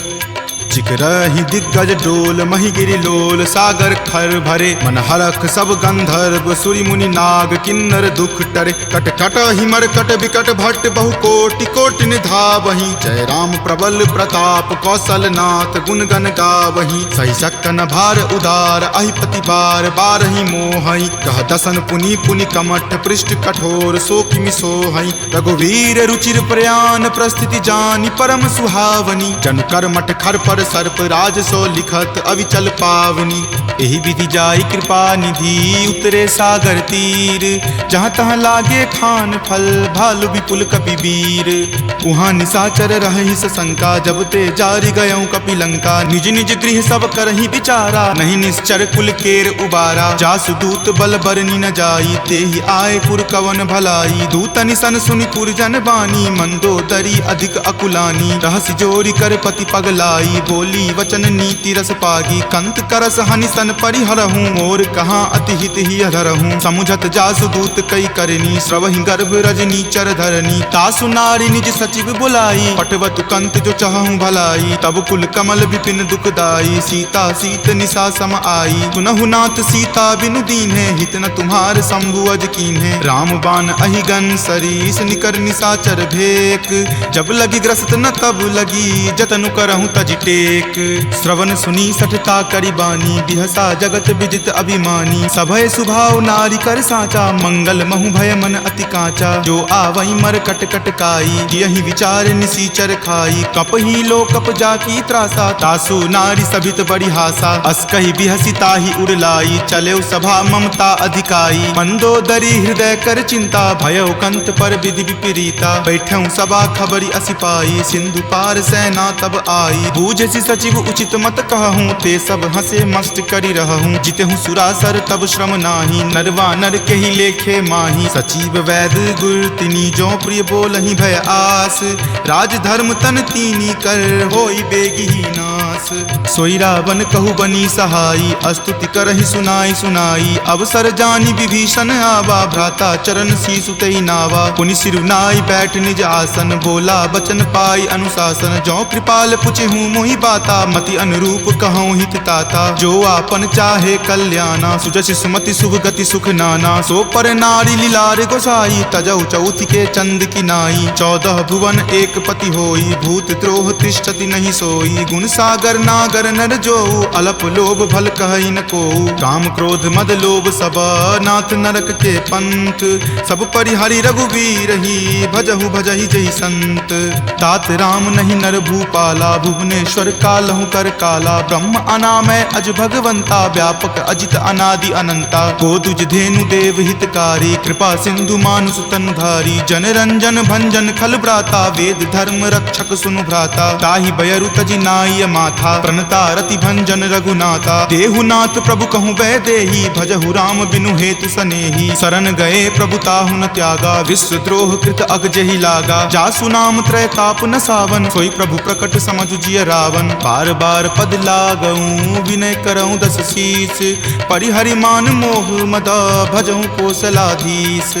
चिकरहि दिग्गज डोल मही गिरि लोल सागर खर भरे। मन हरख सब गंधर्व सुरि मुनि नाग किन्नर दुख टरे। कट कट हिमर कट विकट भट्ट बहु कोटि कोटि निधावहि। जय राम प्रबल प्रताप कौशल नाथ गुण गण गावहि। सही सकन भार उदार अहिपति बार बारहि मोहहि। कह दसन पुनि पुनि कमठ पृष्ठ कठोर सो किमि सोहहि। रघुवीर रुचिर प्रयाण प्रस्थिति जानि परम सुहावनी। जन कर मठ खर पर सर्प राज सो लिखत अविचल पावनी। एही विधि जाई कृपा निधि उतरे सागर तीर, जहाँ तहाँ लागे खान फल भालु विपुल कपि वीर। उहाँ निशाचर रही सशंका जब ते जारी गयऊँ कपिलंका। निज निज गृह सब करही विचारा नहीं निश्चर कुल केर उबारा। जासु दूत बल बरनी न जाई तेहि आए पुर कवन भलाई। दूत निसन सुनि पुरजन बानी मंदोदरी अधिक अकुलानी। रहसि जोरी कर पति पगलाई बोली वचन नीति रस पागी। कंत करस हनिसन परिहरहूँ मोर कहाँ अति हित ही अधरहूँ। समुझत जासु दूत कई करनी श्रवहि गर्भ रजनी चर धरनी। तासु नारी निज सचिव बुलाई पटवतु कंत जो चाहूं भलाई। तब कुल कमल विपिन दुखदाई सीता सीत निशा सम आई। सुनहु नाथ सीता बिनु दीन्हे हित न तुम्हार शंभु अज कीन्हे। राम बाण अहिगन सरीस निकर निशाचर भेक। जब लगी ग्रस्त न तब लगी जतनु करहूं तज टेक। श्रवण सुनी सठता करी बानी बिहसा जगत विजित अभिमानी। सभय सुभाव नारी कर साचा मंगल महु भय मन अति काचा। जो आवई मर कट कट काई यही विचार निसीचर खाई। कप ही लो कप जाकी त्रासा तासु नारी सभित बड़ी हासा। अस कही बिहसी ताही उड़लाई चले सभा ममता अधिकाई। मंदोदरी हृदय कर चिंता भयो कंत पर विधि विपरीता। बैठऊ सभा खबरी असिपाई सिंधु पार सेना तब आई। बूझसी सचिव उचित मत कहूँ ते सब हंसे मस्त करी रहूँ। जितहूँ सुरासर तब श्रम नाही नरवा नर के ही लेखे माही। सचिव वैद गुर तिनी जो प्रिय बोलहि भय आस। राज धर्म तन तीनी कर होई बेगी ही नास। सोई रावण कहु बनी सहाई अस्तुति करहि सुनाई सुनाई। अवसर जानी विभीषण आवा भ्राता चरण शीसु तहि नावा। पुनि सिरुनाई बैठ निज आसन बोला बचन पाई अनुशासन। जो कृपाल पुछहूँ मोहि बाता मति अनुरूप कहूँ हित ताता। जो आपन चाहे कल्याणा सुजस सुमति शुभ गति सुख नाना। सो पर नारी लीलार गोसाई तजौ चौथ के चंद की नाई। 14 भुवन एक पति होई भूत द्रोह तिष्ठति नहीं सोई। गुण सागर नागर नर जो अलप लोभ भल कहई न को। काम क्रोध मद लोभ सब नाथ नरक के पंथ। सब परिहरि रघुवीर ही भजहु भजहि जहि संत। तात राम नहीं नर भूपाला भुवनेश्वर कालहु कर काला। ब्रह्म अनामय अज भगवंता व्यापक अजित अनादि अनंता। गोदुज धेनु देव हितकारी कृपा सिंधु मानुष तनुधारी। जन रंजन भंजन खल भ्राता वेद धर्म रक्षक सुनु भ्राता। ताहि बयरु तजि नाय माथा प्रणता रति भंजन रघुनाथा। देहुनाथ प्रभु कहूँ वै देही भजहु राम बिनु हेतु सनेही। शरण गए प्रभु ताहु न त्यागा विश्व द्रोह कृत अग जहि लागा। जासु नाम त्रय ताप न सावन सोई प्रभु प्रकट समझु जिय रावण। बार बार पद लागऊं विनय करऊं दस शीस। परिहरि मान मोह मद भजहु कोसलाधीश।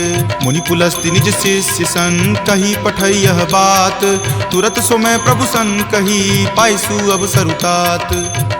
मुनि पुलस्ति निज शिष्य सन कही पठई यह बात। तुरत सो मैं प्रभु सन कही पाइसु अवसर तात।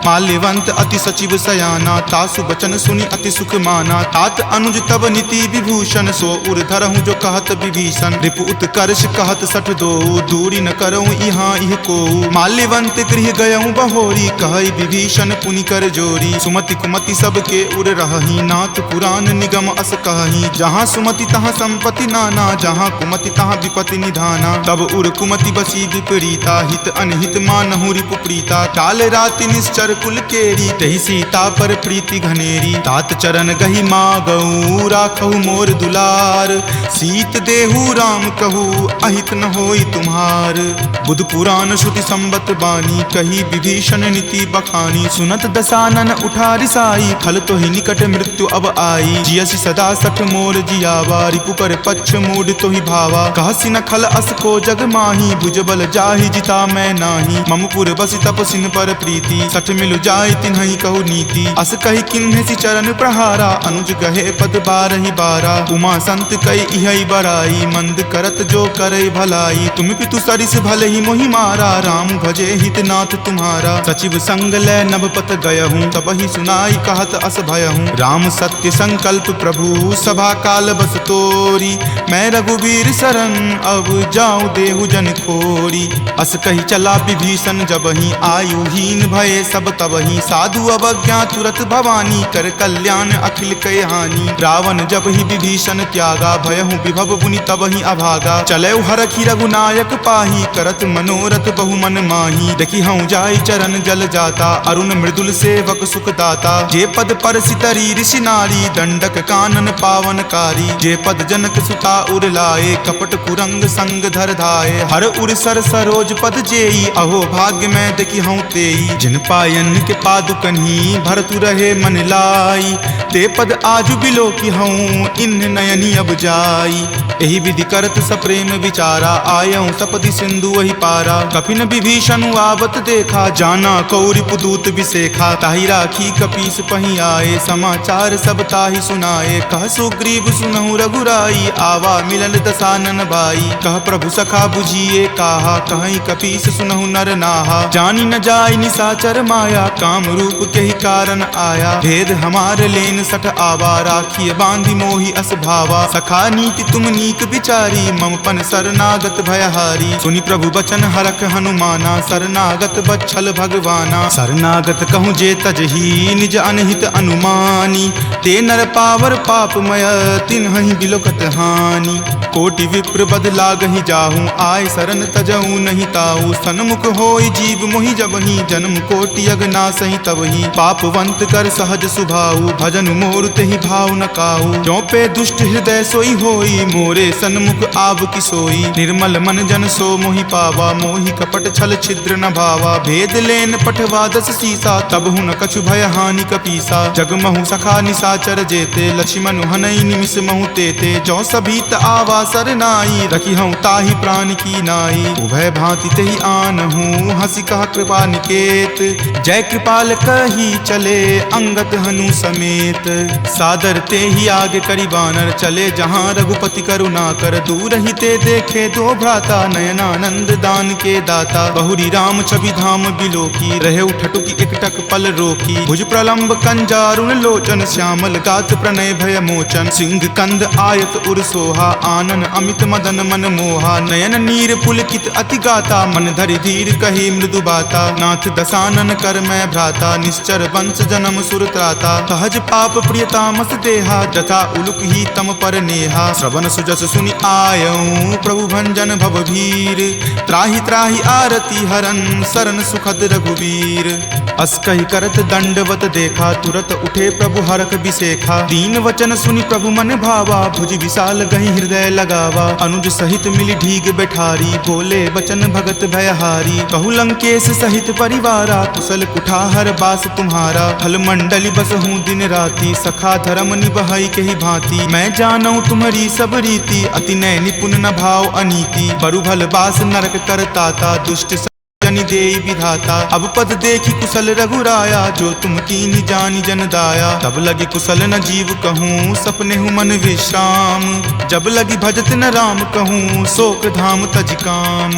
माल्यवंत अति सचिव सयाना तासु बचन सुनि अति सुख माना। तात अनुज तब नीति विभूषण सो उर धरहूँ जो कहत विभीषण। रिपु उत्कर्ष कहत सठ दो दूरी न करऊँ यहाँ इह को। माल्यवंत गृह गयऊँ बहोरी कहई विभीषण पुनि कर जोरी। सुमति कुमति सबके उर रहही नाथ पुराण निगम अस कहही। जहाँ सुमति तहाँ संपत्ति नाना जहाँ कुमति तहाँ विपत्ति निधाना। तब उर कुमति बसी विपरीता हित अनहित मानहु रिपु प्रीता। काल राति निश्चर कुल केरी तहि सीता पर प्रीति घनेरी। तात चरण गहि मागऊ राखहु मोर दुलार। सीत देहु राम कहू अहित न होई तुम्हार। बुध पुराण श्रुति संबत बानी कही विभीषण नीति बखानी। सुनत दसानन उठा रिसाई खल तो ही निकट मृत्यु अब आई। जियसि सदा सठ मोर जियावा रिपु पर पक्ष मूड तो ही भावा। कहसि न खल अस को जग माही भुजबल जाहि जिता मैं नाही। ममपुर बसि तपसिन पर प्रीति सठ मिलु जाय तिन्हि कहु नीति। अस कही किन्हेसि चरण प्रहारा अनुज गहे पद बारहि बारा। उमा संत कई इहै बराई मंद करत जो करई भलाई। तुम पितु सरिस भले ही मोहि मारा राम भजे हित नाथ तुम्हारा। सचिव संग लै नभ पत गयहूँ तब ही सुनाई कहत अस भयहूँ। राम सत्य संकल्प प्रभु सभा काल बस तोरी। मैं रघुवीर शरण अब जाऊँ देहु जन खोरी। अस कही चला विभीषण जबहि आयुहीन भये सब तबहि। साधु अवज्ञा तुरत भवानी कर कल्याण अखिल कय हानि। रावण जब ही विभीषण त्यागा भयहु विभव बुनि तबहि अभागा। चले हरखि रघुनायक पाही करत मनोरथ बहु मन माही। देखि हूँ जाई चरण जल जाता, अरुण मृदुल सेवक सुख दाता। जे पद पर सितरी ऋषि नारी, दंडक कानन पावनकारी। जे पद जनक सुता उर लाए, कपट कुरंग संग धर धाये। हर उर सर सरोज पद जेई, अहो भाग्य में देखी हूँ तेई। जिन पायन के पादुकन्ही, भरतु रहे मन लाई। ते पद आजु बिलो की हूँ, इन नयनी अब जाई। एहि विधि करत सप्रेम विचारा, आयऊँ सपदि सिंधु वही पारा। कपिन विभीषण आवत देखा, जाना कौरि पुदूत विसेखा। ताहि राखी कपीस पही आए, समाचार सब ताहि सुनाए। कह सुग्रीव सुनहु रघुराई, आवा मिलल दसानन भाई। कह प्रभु सखा बुझिए काहा, कहीं कपीस सुनहु नर नाहा। जानी न जाय निसाचर माया, काम रूप के ही कारण आया। भेद हमार लेन सठ आवा, राखिए बांधि मोहि अस भावा। सखा नीति तुम नीक विचारी, मम पन शरणागत भयहारी। सुनि प्रभु बचन हरख हनुमाना, शरणागत बच्छल भगवाना। शरणागत कहूँ जे तजही, निज अनहित अनुमानी। ते नर पावर पापमय, तिन्हहि बिलोकत हानि। कोटि विप्र बद लागहि जाहूँ, आय शरण तजहूँ नहीं ताऊ। सन्मुख होय जीव मोहि जबहि, जन्म कोटि अगनासहि तबहि। पापवंत कर सहज सुभाऊ, भजन मोर तेहि भाव न काऊ। जो पे दुष्ट हृदय सोई होई, मोरे सन्मुख आव की सोई। निर्मल मन जन सो मोहि पावा, मोहि कपट छल छिद्र न भावा। भेद लेन पठवा दस सीसा, तब हुन कछु भय हानि कपीसा। जग महु सखा निसाचर जेते, लक्ष्मण हनई निमिष महु तेते। जो सभीत आवा सरनाई, रखी हूँ ताहि प्राण की नाई। उभय भांति तेहि आनहूँ, हंसी कहा कृपा निकेत। जय कृपाल कही चले, अंगत हनु समेत। सादर ते ही आगे करी बानर, चले जहाँ रघुपति करुणा कर। दूर ही ते देखे दो भ्राता, नयनानंद दान के दाता। बहुरी राम छवि धाम बिलोकी, रहे उठटुकी एकटक पल रोकी। भुज प्रलंब कंजारुण लोचन, श्यामल गात प्रणय भय मोचन। सिंह कंद आयत उर सोहा, आनन अमित मदन मन मोहा। नयन नीर पुलकित अति गाता, मन धरि धीर कही मृदु बाता। नाथ दसानन कर मैं भ्राता, निश्चर वंश जन्म सुर त्राता। सहज पाप प्रियतामस देहा, जथा उलुक ही तम पर नेहा। श्रवण सुजस सुनि आयऊँ, प्रभु भंजन भवभीर। त्राहि त्राहि आरती हरन, शरण सुखद रघुवीर। अस कहि करत दंडवत देखा, तुरत उठे प्रभु हरख बिसेखा। दीन वचन सुनि प्रभु मन भावा, भुज विशाल गहि हृदय लगावा। अनुज सहित मिली ढीग बैठारी, बोले बचन भगत भयहारी। कहु लंकेश सहित परिवारा, कुशल कुठार बास तुम्हारा। फल मंडली बस हूँ दिन राति, सखा धर्म निबहई के ही भांति। मैं जानऊँ तुम्हारी सब रीति, अति नय निपुण न भाव अनीति। बरु भल बास नरक करताता, दुष्ट जनि देई विधाता। अब पद देखी कुशल रघुराया, जो तुम कीन्ही जानी जन दाया। तब लगी कुशल न जीव कहूँ, सपने हूँ मन विश्राम। जब लगी भजत न राम कहूँ, शोक धाम तज काम।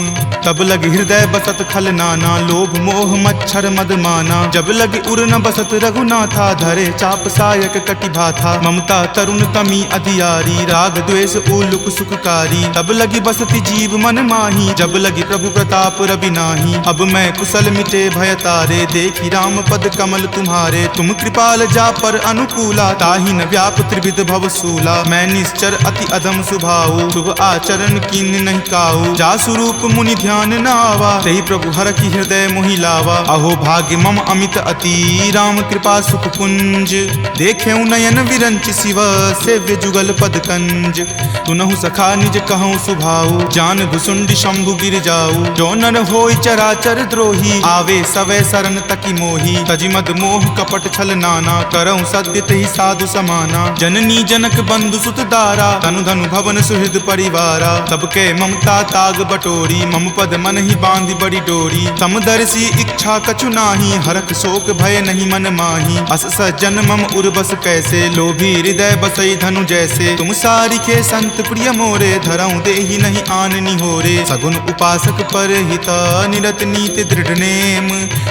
तब लगी हृदय बसत खल नाना, लोभ मोह मच्छर मद माना। जब लगी उर न बसत रघुनाथा, धरे चाप सायक कटि भाथा। ममता तरुण तमी अधियारी, राग द्वेष उलुक सुखकारी। तब लगी बसती जीव मन माही, जब लगी प्रभु प्रताप रवि नाही। अब मैं कुशल मिटे भय तारे, देखी राम पद कमल तुम्हारे। तुम कृपाल जा पर अनुकूला, ताहि न व्याप त्रिविध भव सूला। मैं निश्चर अति अधम सुभाऊ, शुभ आचरण कीन नहीं काऊ। जा स्वरूप मुनि ध्यान न आवा, तेहि प्रभु हर की हृदय मोहि लावा। अहो भाग्य मम अमित अति, राम कृपा सुख पुंज। देखे नयन विरंच शिव, सेव्य जुगल पद कंज। तुनहु सखा निज कहूँ सुभाऊ, जान भुसुंडी शंभु गिर जाऊ। जो नर होय चराचर द्रोही, आवे सवै शरण तकी मोही। तजि मद मोह कपट छल नाना, करऊँ सद्य तेहि साधु समाना। जननी जनक बंधु सुत दारा, तनु धनु भवन सुहृद परिवारा। सबके ममता ताग बटोरी, मम पद मन ही बांधि बड़ी डोरी। समदर्शी इच्छा कछु नाही, हरख शोक भय नहीं मन माही। अस सज्जन मम उर्वस कैसे, लोभी हृदय बसई धनु जैसे। तुम सारिखे संत प्रिय मोरे, धरऊँ देहि नहीं आन निहोरे। सगुन उपासक पर हिता, निरत नीति दृढ़ नेम।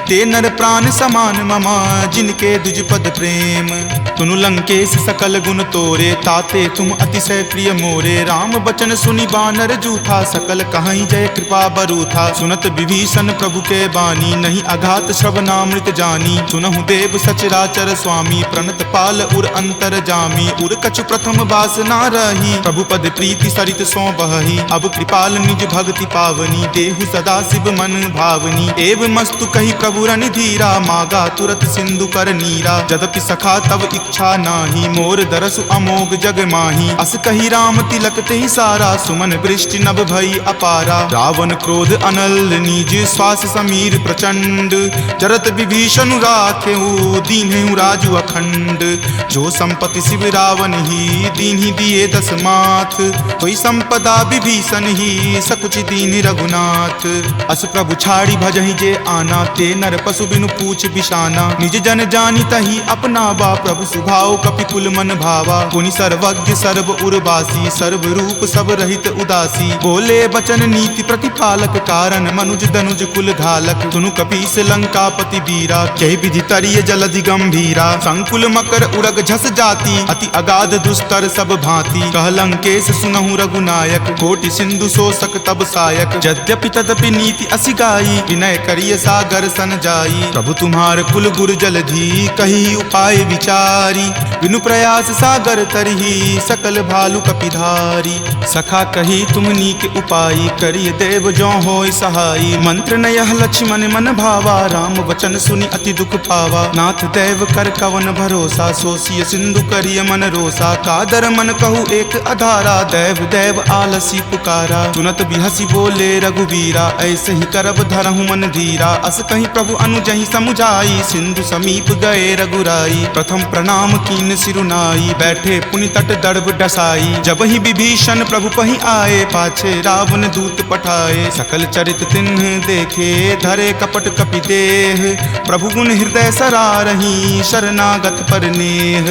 ते नर प्राण समान ममा, जिनके दुज पद प्रेम। तुनु लंकेश सकल गुण तोरे, ताते तुम अतिशय प्रिय मोरे। राम बचन सुनि बानर जूथा, सकल कहाई जय कृपा बरूथा। सुनत विभीषण प्रभु के बानी, नहीं अघात श्रवणामृत जानी। सुनहु देव सचराचर स्वामी, प्रणत पाल उर अंतर जामी। उर कछु प्रथम बास ना रही, प्रभु पद प्रीति सरित सो बहही। अब कृपाल निज भक्ति पावनी, देहु सदा शिव मन भावनी। एव मस्तु कही प्रभु रन धीरा, मागा तुरत सिंधु कर नीरा। जदपि सखा तब इच्छा नाही, मोर दरसु अमोघ जग माही। अस कही राम तिलक ते सारा, सुमन वृष्टि नभ भई अपारा। रावण क्रोध अनल निज, श्वास समीर प्रचंड। जरत विभीषण राखेऊ, दीन्हु राजु अखंड। जो संपत्ति शिव रावण ही, दीन्हि दिए दस माथ। कोई संपदा विभीषण ही, सकुच दीन रघुनाथ। अस प्रभु छाड़ी भजहि जे आना, ते नर पशु बिनु पूछ बिशाना। निज जन जानी तही अपना बा, प्रभु सुभाव कपि कुल मन भावा। पुनि सर्वज्ञ सर्व उर्वासी, सर्व रूप सब रहित उदासी। बोले बचन नीति प्रतिपालक, कारण मनुज दनुज कुल घालक। सुनु कपीस लंकापति बीरा, कहि विधि तरिय जलधि गंभीरा। संकुल मकर उरग झस जाति, अति अगाध दुस्तर सब भांति। कह लंकेश सुनहु रघुनायक, कोटि सिंधु शोषक तब सायक। यद्यपि तदपि नीति असि गाई, विनय करिय सागर सन जाई। प्रभु तुम्हार कुल गुर जलधि, कही उपाय विचारी। बिनु प्रयास सागर तरही, सकल भालु कपिधारी। सखा कही तुम नीक उपाय, करिय देव जो होय सहाई। मंत्र नयह लक्ष्मण मन भावा, राम वचन सुनि अति दुख पावा। नाथ देव कर कवन भरोसा, सोसिय सिंधु करिय मन रोसा। कादर मन कहु एक अधारा, देव देव आलसी पुकारा। सुनत बिहसी बोले रघुवीरा, ऐसे ही करब धरहु मन धीरा। अस कहीं प्रभु अनुजहि समुझाई, सिंधु समीप गए रघुराई। प्रथम प्रणाम कीन सिरुनाई, बैठे पुनि तट दर्भ डसाई। जब ही विभीषण प्रभु पहि आए, पाछे रावण दूत पठाए। सकल चरित तिन्ह देखे, धरे कपट कपि देह। प्रभु गुण हृदय सरारही, शरणागत पर नेह।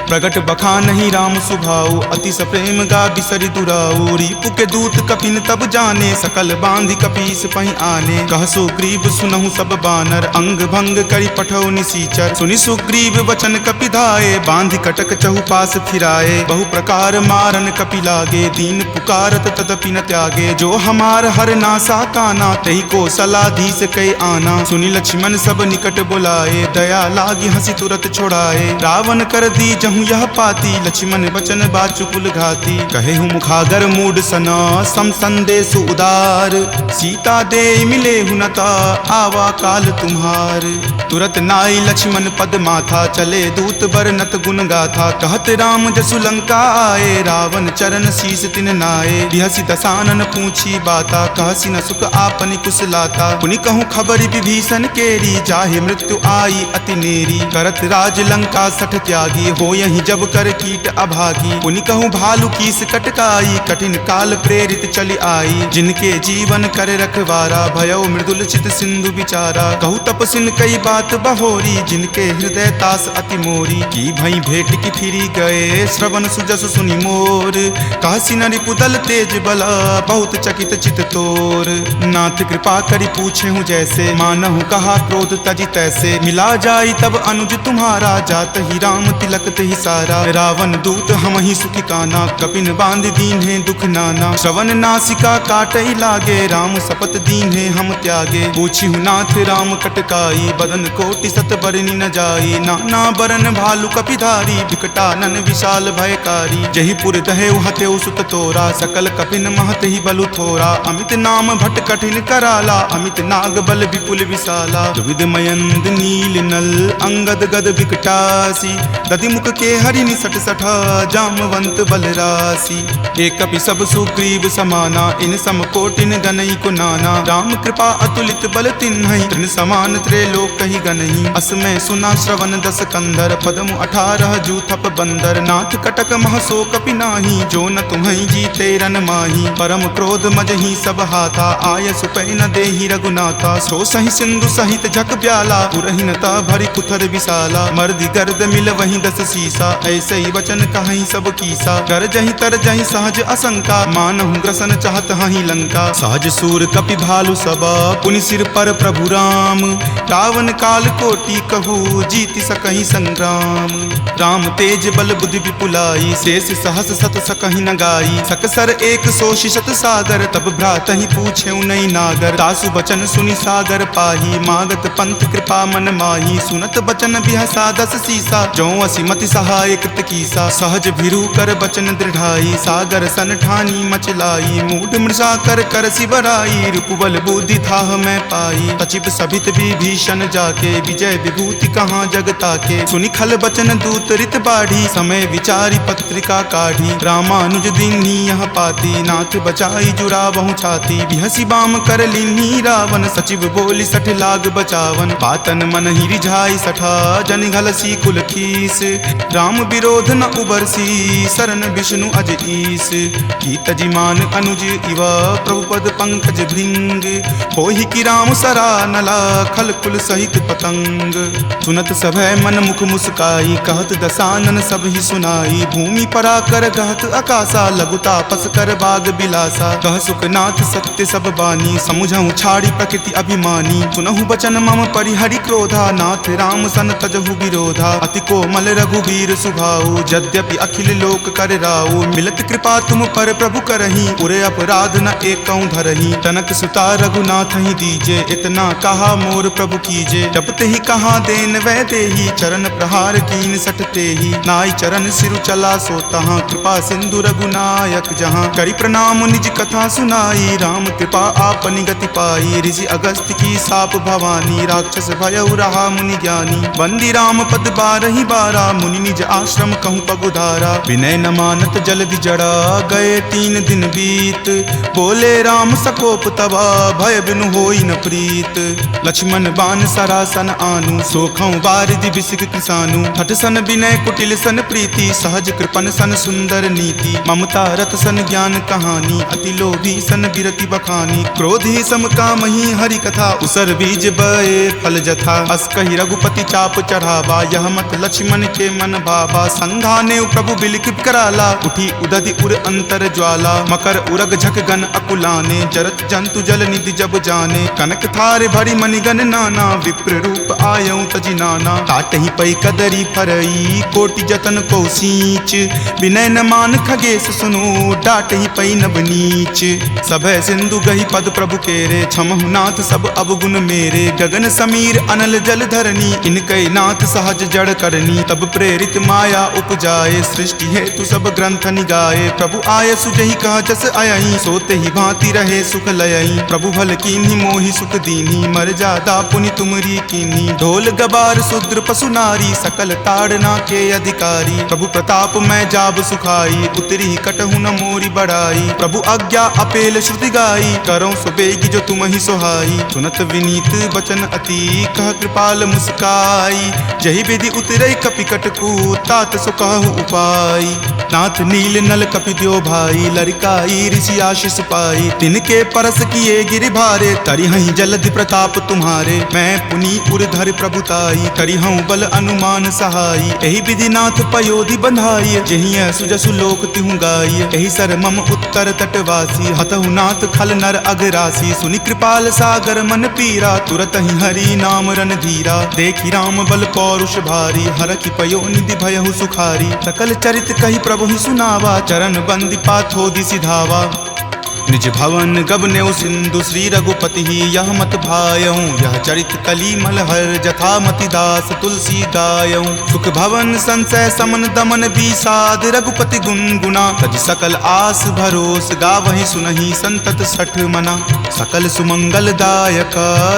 प्रगट बखानहि राम सुभाऊ, अति सप्रेम गा बिसरि दुराऊ। रिपु के दूत कपिन तब जाने, सकल बांधि कपीस पहि आने। कह सुग्रीव सुनहु सब बानर, अंग भंग करि पठौ निसीचर। सुनि सुग्रीव वचन कपि धाये, बांधि कटक चहुपास फिराए। बहु प्रकार मारन कपि लागे, दीन पुकारत तदपि न त्यागे। जो हमार हर नासा काना, तहि को सलाधीस कै आना। सुनि लक्ष्मण सब निकट बुलाए, दया लागी हंसी तुरत छोड़ाए। रावण कर दी जहु यह पाती, लक्ष्मण बचन बाचु कुल घाती। कहे हूँ मुखागर मूड सना, सम संदेश उदार। सीता दे मिले हुनता, आवा काल तुम्हार। तुरत नाई लक्ष्मण पद माथा, चले दूत बरनत गुण गाथा। कहत राम जसु लंका आए, रावण चरण शीस तिन नाये। बिहसी दसानन पूछी बाता, कहसी न सुख आपनि कुशलाता। पुनि कहूँ खबरि विभीषण केरी, जाहे मृत्यु आई अति नेरी। करत राज लंका सठ त्यागी, हो यही जब कर कीट अभागी। पुनि कहूँ भालू कीस कटकाई, कठिन काल प्रेरित चली आई। जिनके जीवन कर रखवारा, भयो मृदुल चित सिंधु विचारा। कहूँ तपसिन कई बात बहोरी, जिनके हृदय तास अति मोरी। की भई भेंट की फिरी गए, श्रवण सुजस सुनि मोर। कहसी न रिपुदल तेज बला, बहुत चकित चित तोर। नाथ कृपा करि पूछे हूँ जैसे, मानहु कहा क्रोध तजी तैसे। मिला जाई तब अनुज तुम्हारा, जात ही राम तिलक तेहि सारा। रावण दूत हम ही सुखी काना, कपिन बांध दीन है दुख नाना। श्रवण नासिका काटई लागे, राम शपथ दीन है हम त्यागे। पूछी हूँ नाथ राम कटकाई, बदन कोटि सत बरनी न जाई। नाना बरन भालु कपिधारी, विकटानन विशाल भयकारी। जही पुर दहेउ हतेउ सुत तोरा, सकल कपिन महत ही बलु थोरा। अमित नाम भट कठिन कराला, अमित नाग बल विपुल विशाला। द्विविध मयंद नील नल, अंगद गद विकटासी। दधि मुख के हरि निसट सठा, जामवंत बलरासी। एक कपि सब सुग्रीव समाना, इन सम कोटिन गनई को नाना। राम कृपा अतुलित बल तिन्हई, तृण समान त्रैलोक कहि गनहि। असमय सुना श्रवण दस कंधर, पदमु 18 जूथप बंदर। नाथ कटक महसो कपि नाही, जो न तुम्हई जीते रन माही। परम क्रोध मजहि सब हाथा, आय सुपै न देहि रघुनाथा। सो सहि सिंधु सहित झक ब्याला, पुरहिनता भरि कुथर विशाला। मर्दि गर्द मिल वहीं दस सीसा, ऐसे ही वचन कहीं सब कीसा। कर जहि तर जहि सहज असंका, मानहु ग्रसन चाहत हहि लंका। सहज सूर कपि भालु सबा, पुनि सिर पर प्रभु राम। रावण काल कोटि कहू, जीति सकहि संग्राम। राम तेज बल बुद्धि विपुलाई, शेष सहस सत सकहि न गाई। सकसर एक सोषि शत सागर, तब भ्रातहि पूछे नई नागर। तासु बचन सुनि सागर पाही, मागत पंथ कृपा मन माही। सुनत बचन बिहसा दस सीसा, जो असिमति सहाय कृत कीसा। सहज भिरू कर बचन दृढ़ाई, सागर सन ठानी मचलाई। मूढ़ मृषा कर कर सिबराई, रिपुबल बुद्धि थाह मैं पाई। सचिव सभित विभीषण जाके विजय विभूति कहाँ जगता के। सुनि खल बचन दूत रित बाढ़ी समय विचारी पत्रिका काढ़ी। रामानुज दीन्ही यह पाती नाथ बचाई जुड़ावहु छाती। बिहसी बाम कर लीन्ही रावण सचिव बोली सठ लाग बचावन। बातन मन ही रिझाई सठा जन घलसी कुल खीस। राम विरोध न उबरसी शरण विष्णु अज ईस। की तजिमान अनुज इवा प्रभुपद पंकज भृंग। होहि की राम सरा नला खल कुल सहित पतंग। सुनत सभय मन मुख मुस्काई कहत दसानन सब ही सुनाई। भूमि परा कर कहत आकाशा लघुता पस कर बाग बिलासा। कह सुखनाथ सत्य सब बानी समुझहु छाड़ी प्रकृति अभिमानी। सुनहु बचन मम परिहरि क्रोधा नाथ राम सन तजहु विरोधा। अति कोमल रघुवीर सुभाऊ यद्यपि अखिल लोक कर राऊ। मिलत कृपा तुम पर प्रभु करही उरे अपराध न एकऊं धरही। तनक सुता रघुनाथ ही दीजे इतना कहा मोर प्रभु कीजे। जपते ही कहा देन वै देही चरण प्रहार कीन सटते ही। नाई चरण सिरु चला सो तहाँ कृपा सिंधु रघुनायक जहाँ। करी प्रणाम निज कथा सुनाई राम कृपा आपनि गति पाई। ऋषि अगस्त्य की साप भवानी राक्षस भयउ रहा मुनि ज्ञानी। बंदी राम पद बारहि बारा मुनि निज आश्रम कहूँ पगुधारा। विनय न मानत जल्दि जड़ा गए 3 दिन बीत। बोले राम सकोप तबा भय बिनु होई न प्रीत। लक्ष्मण बान सरासन आनु सोखऊं बारिधि बिसिक किसानु। हठ सन विनय कुटिल सन प्रीति सहज कृपन सन सुंदर नीति। ममता रत सन ज्ञान कहानी अति लोभी सन बिरति बखानी। क्रोधी सम कामहि हरि कथा उसर बीज बए फल जथा। अस कहि रघुपति चाप चढ़ावा यह मत लक्ष्मण के मन भावा। संघाने प्रभु बिलिक कराला उठी उदधि उर अंतर ज्वाला। मकर उरग झक गन अकुलाने जरत जंतु जल निधि जब जाने। कनक थार भरी मणिगन नाना विप्र रूप आयऊ तजि नाना। काट ही पई कदरी फरई कोटि जतन को सींच। विनय न मान खगेश सुनो डाट ही पई नब नीच। सभय सिंधु गही पद प्रभु केरे छमहु नाथ सब अवगुण मेरे। गगन समीर अनल जल धरनी इनकै नाथ सहज जड़ करनी। तब प्रेरित माया उपजाए सृष्टि हेतु सब ग्रंथ निगाए। प्रभु आय सुजहि कह जस अयहि सोते ही भांति रहे सुख लयहि। प्रभु भल कीन्ही मोहि सुख दीन्ही मर्यादा पुनि तुमरी कीन्ही। ढोल गबार शूद्र पशु नारी सकल ताड़ना के अधिकारी। प्रभु प्रताप मैं जाब सुखाई उतरी कटहु न मोरी बढ़ाई। प्रभु आज्ञा अपेल श्रुति गाई करो सुबेगी जो तुम ही सोहाई। सुनत विनीत बचन अति कह कृपाल मुस्काई। जहि विधि उतरई कपि कटकू तात सो कहु उपाय। नाथ नील नल कपि द्यो भाई लरिकाई ऋषि आशीष पाई। तिनके परस किए गिरि भारे तरिहहि जलधि प्रताप तुम्हारे। मैं पुनि उर्धर प्रभुताई करिहऊं बल अनुमान सहाई। एहि विधि नाथ पयोधि बंधाई जहिं सुजसु लोक तिहु गाई। एहि सर मम उत्तर तटवासी हतहु नाथ खल नर अघरासी। सुनि कृपाल सागर मन पीरा तुरत ही हरि नाम रन धीरा। देखि राम बल पौरुष भारी हरखि पयो निधि भयहु सुखारी। सकल चरित कहि प्रभु ही सुनावा चरण बंदी पाथो दिसि धावा। निज भवन गबनेउ सिंधु श्री रघुपति ही यह मत भायऊं। यह चरित कली मलहर जथा मति दास तुलसी गायऊं। सुख भवन संशय समन दमन विषाद रघुपति गुनगुना। तज सकल आस भरोस गावहि सुनहि संतत सठ मना। सकल सुमंगल दायक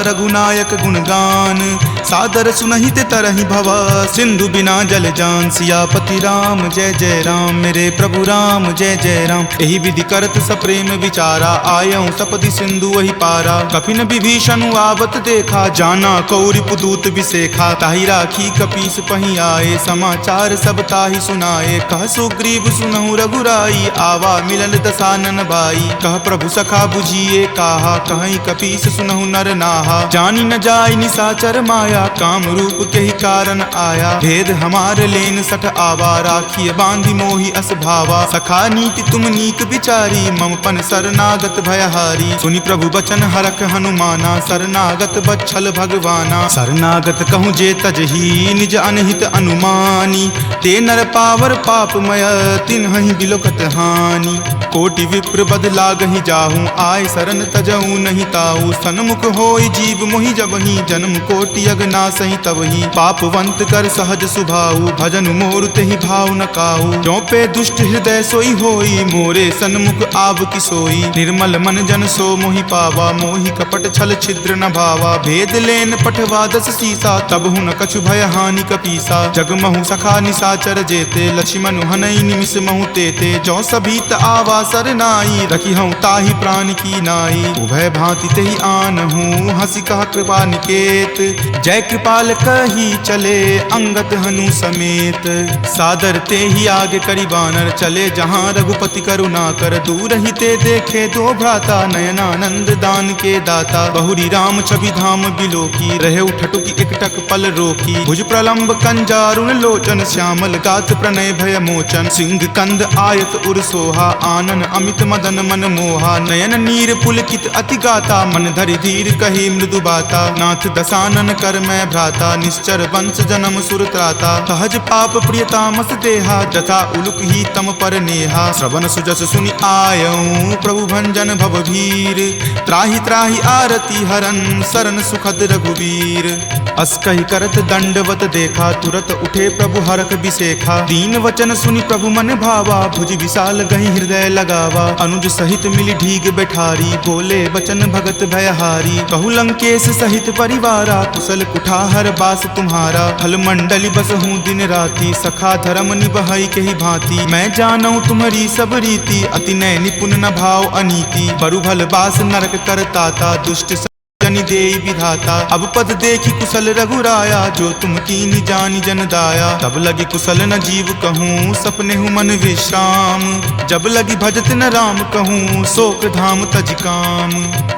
रघुनायक गुणगान सादर सुनहि ते तरहि भवा। सिंधु बिना जल जान सियापति राम जय जय राम। मेरे प्रभु राम जय जय राम। एहि विधि करत सप्रेम विचारा आयऊं सपदि सिंधु वही पारा। कपिन विभीषण आवत देखा जाना कौरि पुदूत विसेखा। ताहि राखी कपीस पहि आए समाचार सब ताहि सुनाए। कह सुग्रीव सुनहु रघुराई आवा मिलल दसानन भाई। कह प्रभु सखा बुझिए काहा कहीं कपीस सुनहु नर नाहा। जानी न जाय निसाचर माया काम रूप के ही कारण आया। भेद हमार लेन सठ आवा राखिय बांधि मोहि अस भावा। सखा नीति तुम नीक विचारी मम पन शरणागत भयहारी। सुनि प्रभु बचन हरख हनुमाना शरणागत बच्छल भगवाना। शरणागत कहूँ जे तजही निज अनहित अनुमानी। ते नर पावर पापमय तिन्हहि बिलोकत हानि। कोटि विप्र बदला गही जाहूँ, आय शरण तजऊ नहीं ताऊ। सन्मुख होई जीव मोहि जबहि, जन्म कोटि अगना सही तबहि। पापवंत कर सहज सुभाऊ, भजन मोर तेहि भाव न काऊ। जो पे दुष्ट हृदय सोई होई, मोरे सन्मुख आव की सोई। निर्मल मन जन सो मोहि पावा, मोहि कपट छल छिद्र न भावा। भेद लेन पठवा दस सीसा, तब हुन कछु भय हानि कपीसा। जग महु सखा निसाचर जेते, लक्ष्मण हनई निमिष महु तेते। जो सभीत आवा सर नाई, रखी हूँ ताहि प्राण की नाई। उभय भांति तेहि आन हूँ, हंसी कहा कृपा निकेत। जय कृपाल कही चले, अंगत हनु समेत। सादर ते ही आगे करी बानर, चले जहाँ रघुपति करुणा कर। दूर ही ते देखे दो भ्राता, नयनानंद दान के दाता। बहुरी राम छवि धाम बिलोकी, रहे उठटुकी एकटक पल रोकी। भुज प्रलंब कंजारुण लोचन, श्यामल गात प्रणय भय मोचन। सिंह कंद आयत उर सोहा, आनन अमित मदन मन मोहा। नयन नीर पुलकित अति गाता, मन धरि धीर कही मृदु बाता। नाथ दसानन कर मैं भ्राता, निश्चर वंश जन्म सुर त्राता। सहज पाप प्रियतामस देहा, जथा उलुक ही तम पर नेहा। श्रवण सुजस सुनि आयऊँ, प्रभु भंजन भव भीर। त्राहि त्राहि आरती हरन, शरण सुखद रघुवीर। अस कहि करत दंडवत देखा, तुरत उठे प्रभु हरख बिसेखा। दीन वचन सुनि प्रभु मन भावा, भुज विशाल गहि हृदय लगावा। अनुज सहित मिली ढीग बैठारी, बोले बचन भगत भयहारी। कहु लंकेश सहित परिवारा, कुशल कुठाहर बास तुम्हारा। फल मंडली बस हूँ दिन राति, सखा धर्म निबहई के ही भांति। मैं जानऊ तुम्हारी सब रीति, अति नय निपुण न भाव अनीति। बरु भल बास नरक करताता, दुष्ट जनि देई विधाता। अब पद देखी कुशल रघुराया, जो तुम कीनी जानी जन दाया। तब लगी कुशल न जीव कहूँ, सपने हूँ मन विश्राम। जब लगी भजत न राम कहूँ, शोक धाम तज काम।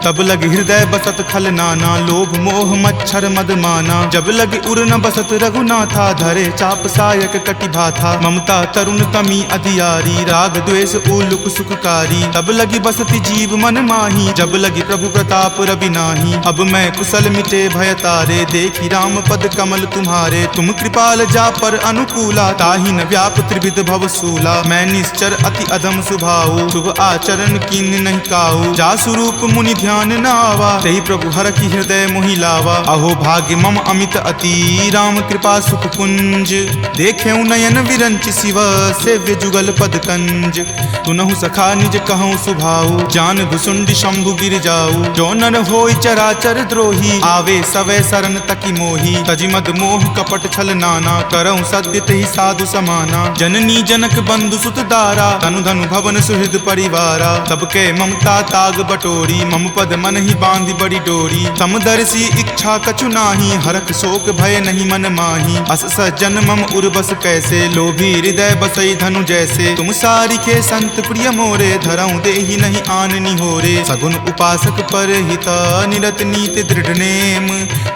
तब लगी हृदय बसत खल नाना, लोभ मोह मच्छर मद माना। जब लगी उर न बसत रघुनाथा, धरे चाप सायक कटि भाथा। ममता तरुण तमी अधियारी, राग द्वेष उलुक सुखकारी। तब लगी बसती जीव मन माही, जब लगी प्रभु प्रताप रवि नाही। अब मैं कुशल मिटे भय तारे, देखी राम पद कमल तुम्हारे। तुम कृपाल जा पर अनुकूला, ताहि न व्याप त्रिविध भव सूला। मैं निश्चर अति अधम सुभाऊ, शुभ आचरण कीन नहीं काऊ। जा स्वरूप मुनि ध्यान न आवा, तेहि प्रभु हर की हृदय मोहि लावा। अहो भाग्य मम अमित अति, राम कृपा सुख पुंज। देखेऊ नयन विरंच शिव, सेव्य जुगल पद कंज। तुनहु सखा निज कहूँ सुभाऊ, जान भुसुंड शंभु गिर जाऊ। जो नर होई चराचर द्रोही, आवे सवै शरण तकी मोही। तजिमद मोह कपट छल नाना, करऊँ सत्य तेहि साधु समाना। जननी जनक बंधु सुत दारा, तनु धनु भवन सुहृद परिवारा। सबके ममता ताग बटोरी, मम पद मन ही बांधी बड़ी डोरी। समदर्शी इच्छा कछु नाही, हरख शोक भय नहीं मन माही। अस सज्जन मम उर्बस कैसे, लोभी हृदय बसई धनु जैसे। तुम सारिखे संत प्रिय मोरे, धरऊँ देहि नहीं आननी होरे। सगुन उपासक पर हित, निरत नीति दृढ़ नेम।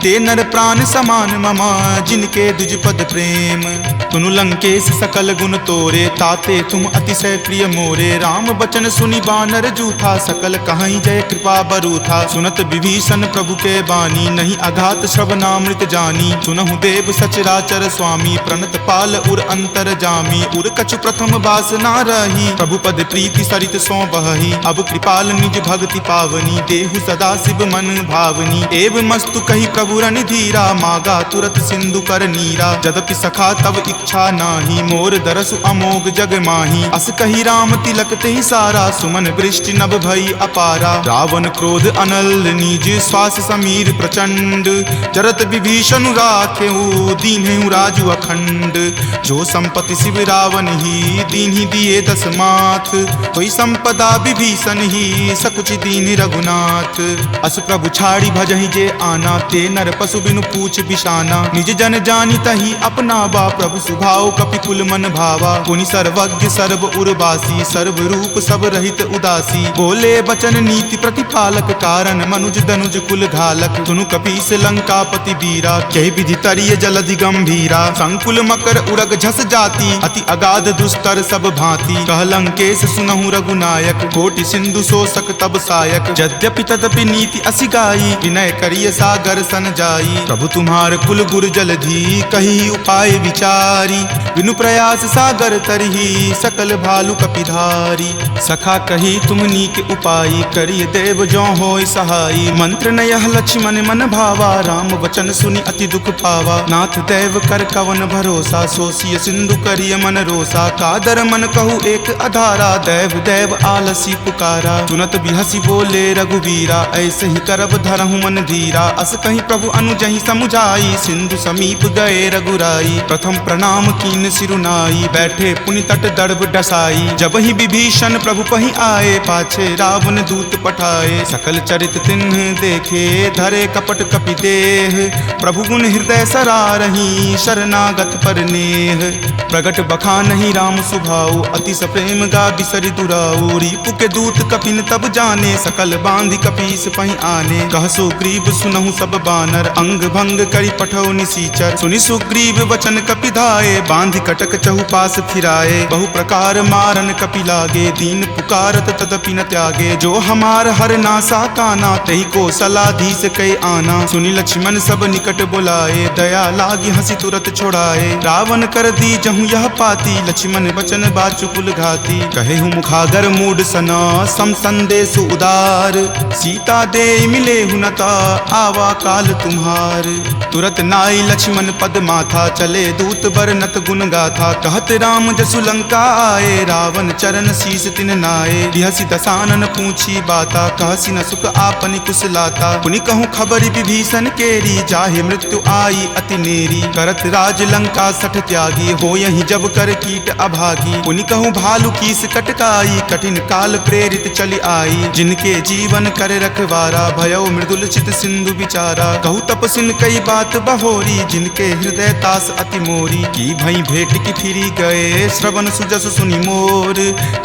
ते नर प्राण समान ममा, जिनके दुज पद प्रेम। तुनु लंकेश सकल गुण तोरे, ताते तुम अतिशय प्रिय मोरे। राम बचन सुनि बानर जूथा, सकल कहाई जय कृपा बरूथा। सुनत विभीषण प्रभु के बानी, नहीं अघात श्रवणामृत जानी। सुनहु देव सचराचर स्वामी, प्रणत पाल उर अंतर जामी। उर कछु प्रथम बास ना रही, प्रभु पद प्रीति सरित सो बहही। अब कृपाल निज भक्ति पावनी, देहु सदा शिव मन भावनी। एव मस्तु कही प्रभु रण धीरा, मागा तुरत सिंधु कर नीरा। यद्यपि सखा तब इच्छा नाही, मोर दरसु अमोघ जग माही। अस कही राम तिलक तेहि सारा, सुमन वृष्टि नभ भई अपारा। रावण क्रोध अनल निज, श्वास समीर प्रचंड। जरत विभीषण राखेऊ, दीन्हेऊ राजु अखंड। जो संपत्ति शिव रावण ही, दीन्हि दिए दस माथ। कोई संपदा विभीषण ही, सकुच दीन्हि रघुनाथ। अस प्रभु छाड़ी भजहि जे आना, ते नर पशु बिनु पूछ बिशाना। निज जन जानी तही अपनावा, प्रभु सुभाव कपिकुल मन भावा। पुनि सर्वज्ञ सर्व उर्वासी, सर्व रूप सब रहित उदासी। बोले बचन नीति प्रतिपालक, कारण मनुज दनुज कुल घालक। सुनु कपीस लंकापति वीरा, कहि विधि तरिय जलधि गंभीरा। संकुल मकर उरग झस जाति, अति अगाध दुस्तर सब भांति। कह लंकेश सुनहु रघुनायक, कोटि सिंधु शोषक तब सायक। यद्यपि तदपि नीति असिगा बुझाई, विनय करिय सागर सन जाई। प्रभु तुम्हार कुल गुर जलधि, कही उपाय विचारी। बिनु प्रयास सागर तरही, सकल भालु कपिधारी। सखा कही तुम नीक उपाय, करिय देव जो होय सहाई। मंत्र न यह लक्ष्मण मन भावा, राम वचन सुनि अति दुख पावा। नाथ देव कर कवन भरोसा, सोसिय सिंधु करिय मन रोसा। कादर मन कहु एक अधारा, देव देव आलसी पुकारा। सुनत बिहसी बोले रघुवीरा, ऐसे ही करब धरहु मन धीरा। अस कहीं प्रभु अनुजहि समुझाई, सिंधु समीप गए रघुराई। प्रथम प्रणाम कीन सिरुनाई, बैठे पुनि तट दर्भ डसाई। जब ही विभीषण प्रभु पहि आए, पाछे रावण दूत पठाए। सकल चरित तिन्ह देखे, धरे कपट कपि देह। प्रभु गुण हृदय सरारहि, शरणागत पर नेह। प्रगट बखानहि राम सुभाऊ, अतिश प्रेम गा बिसरि दुराऊ। रिपु के दूत कपिन तब जाने, सकल बांधि कपीस पहि आने। कह सुग्रीव सुनहु सब बानर, अंग भंग करि पठौ निसीचर। सुनि सुग्रीव वचन कपि धाये, बांधि कटक चहुपास फिराए। बहु प्रकार मारन कपि लागे, दीन पुकारत तदपि न त्यागे। जो हमार हर नासा काना, तही को सलाधीस कई आना। सुनि लक्ष्मण सब निकट बुलाए, दया लागी हंसी तुरत छोड़ाए। रावण कर दी जहु यह पाती, लक्ष्मण वचन बाचुकुल घाती। कहे हूँ मुखागर मूड सना, सम संदेश उदार। सीता दे मिले हुनता, आवा काल तुम्हार। तुरत नाई लक्ष्मण पद माथा, चले दूत बरनत गुण गाथा। कहत राम जसु लंका आए, रावण चरण शीस तिन नाए। बिहसी दसानन पूछी बाता, कहसी न सुख आपनि कुशलाता। पुनि कहूँ खबरि विभीषण केरी, जाहे मृत्यु आई अति नेरी। करत राज लंका सठ त्यागी, हो यही जब कर कीट अभागी। पुनि कहूँ भालू कीस कटकाई, कठिन काल प्रेरित चली आई। जिनके जीवन करे रखवारा, भयो मृदुल चित सिंधु विचारा। कहूँ तपसिन कई बात बहोरी, जिनके हृदय तास अति मोरी। की भई भेंट की फिरी गए, श्रवण सुजस सुनि मोर।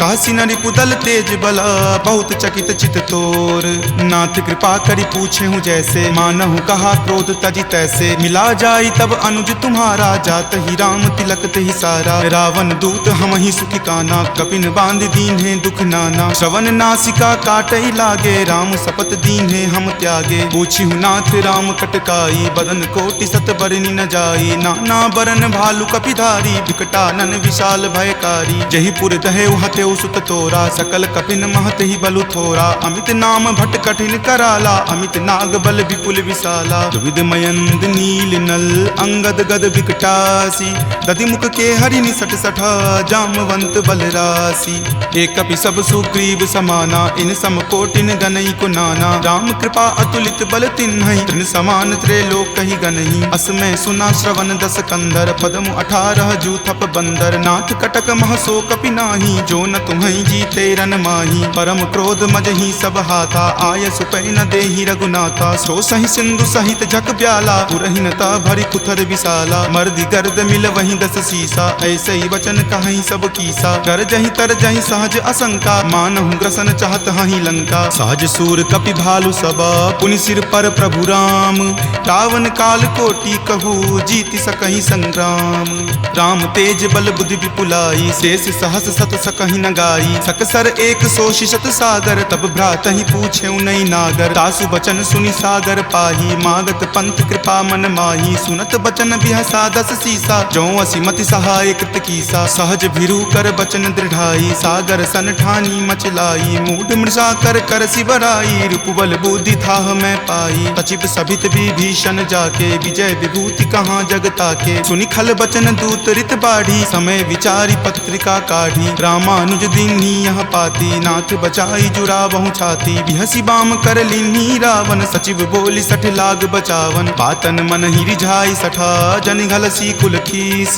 कहसी न रिपुदल तेज बला, बहुत चकित चित तोर। नाथ कृपा करि पूछे हूँ जैसे, मानहु कहा क्रोध तजि तैसे। मिला जाई तब अनुज तुम्हारा, जात ही राम तिलक ही सारा। रावण दूत हम ही सुखी काना, कपिन बांध दीन है दुख नाना। श्रवण नासिका काटई लागे, राम शपथ दीन है हम त्यागे। पूछी हूँ नाथ राम कटकाई, बदन कोटि सत बरनि न जाई। नाना बरन भालु कपिधारी, विकटानन विशाल भयकारी। जहि पुर दहे हतेउ सुत तोरा, सकल कपिन महत ही बलु थोरा। अमित नाम भट कठिन कराला, अमित नाग बल विपुल विशाला। दुविध मयंद नील नल, अंगद गद विकटासी। दधि मुख के हरि निसट सठा, जामवंत बलरासी। एक कपि सब सुग्रीव समाना, इन सम कोटिन गनई को नाना। राम कृपा अतुलित बल तिन्हई, तृण समान त्रैलोक ही गनहि। असमय सुना श्रवण दस कंदर, पदमु 18 जूथप बंदर। नाथ कटक महसो कपि नाही, जो न तुम्हई जीते रन माही। परम क्रोध मजहि सब हाथा, आय सुपै न देहि रघुनाथा। सो सहि सिंधु सहित झक ब्याला, पुरहिनता भरि कुथर विशाला। मर्दि गर्द मिल वहीं 10 सीसा, ऐसे ही वचन कहहि सब कीसा। कर जहि तर जहि सहज असंका, मानहु ग्रसन चाहत हहि लंका। सहज सूर कपि भालु सबा, पुनि सिर पर प्रभु राम। रावण काल कोटि कहू, जीति सकहि संग्राम। राम तेज बल बुद्धि विपुलाई, शेष सहस सत सकहि न गाई। सकसर एक सो शिशत सागर, तब भ्रात ही पूछे नई नागर। तासु बचन सुनि सागर पाही, मागत पंथ कृपा मन माही। सुनत बचन बिहसा 10 सीसा, जो असिमति सहाय कृत कीसा। सहज भिरू कर बचन दृढ़ाई, सागर सन ठानी मचलाई। मूढ़ मृषा कर कर सिबराई, रूपबल बुद्धि थाह मैं पाई। तचिप सभित विभीषण जाके, विजय विभूति कहाँ जग ताके। सुनि खल बचन दूत रित बाढ़ी, समय विचारी पत्रिका काढ़ी। रामानुज दीन्ही यह पाती, नाथ बचाई जुरावहु छाती। बिहसी बाम कर लीन्ही रावण, सचिव बोली सठ लाग बचावन। बातन मन ही रिझाई सठा, जन घलसी कुल खीस।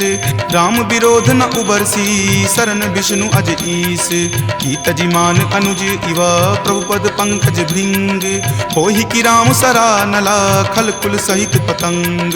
राम विरोध न उबरसी, शरण विष्णु अज ईस। की तजिमान अनुज इवा, प्रभु पद पंकज भृंग। होहि की राम सरा नला, खल कुल सहित पतंग।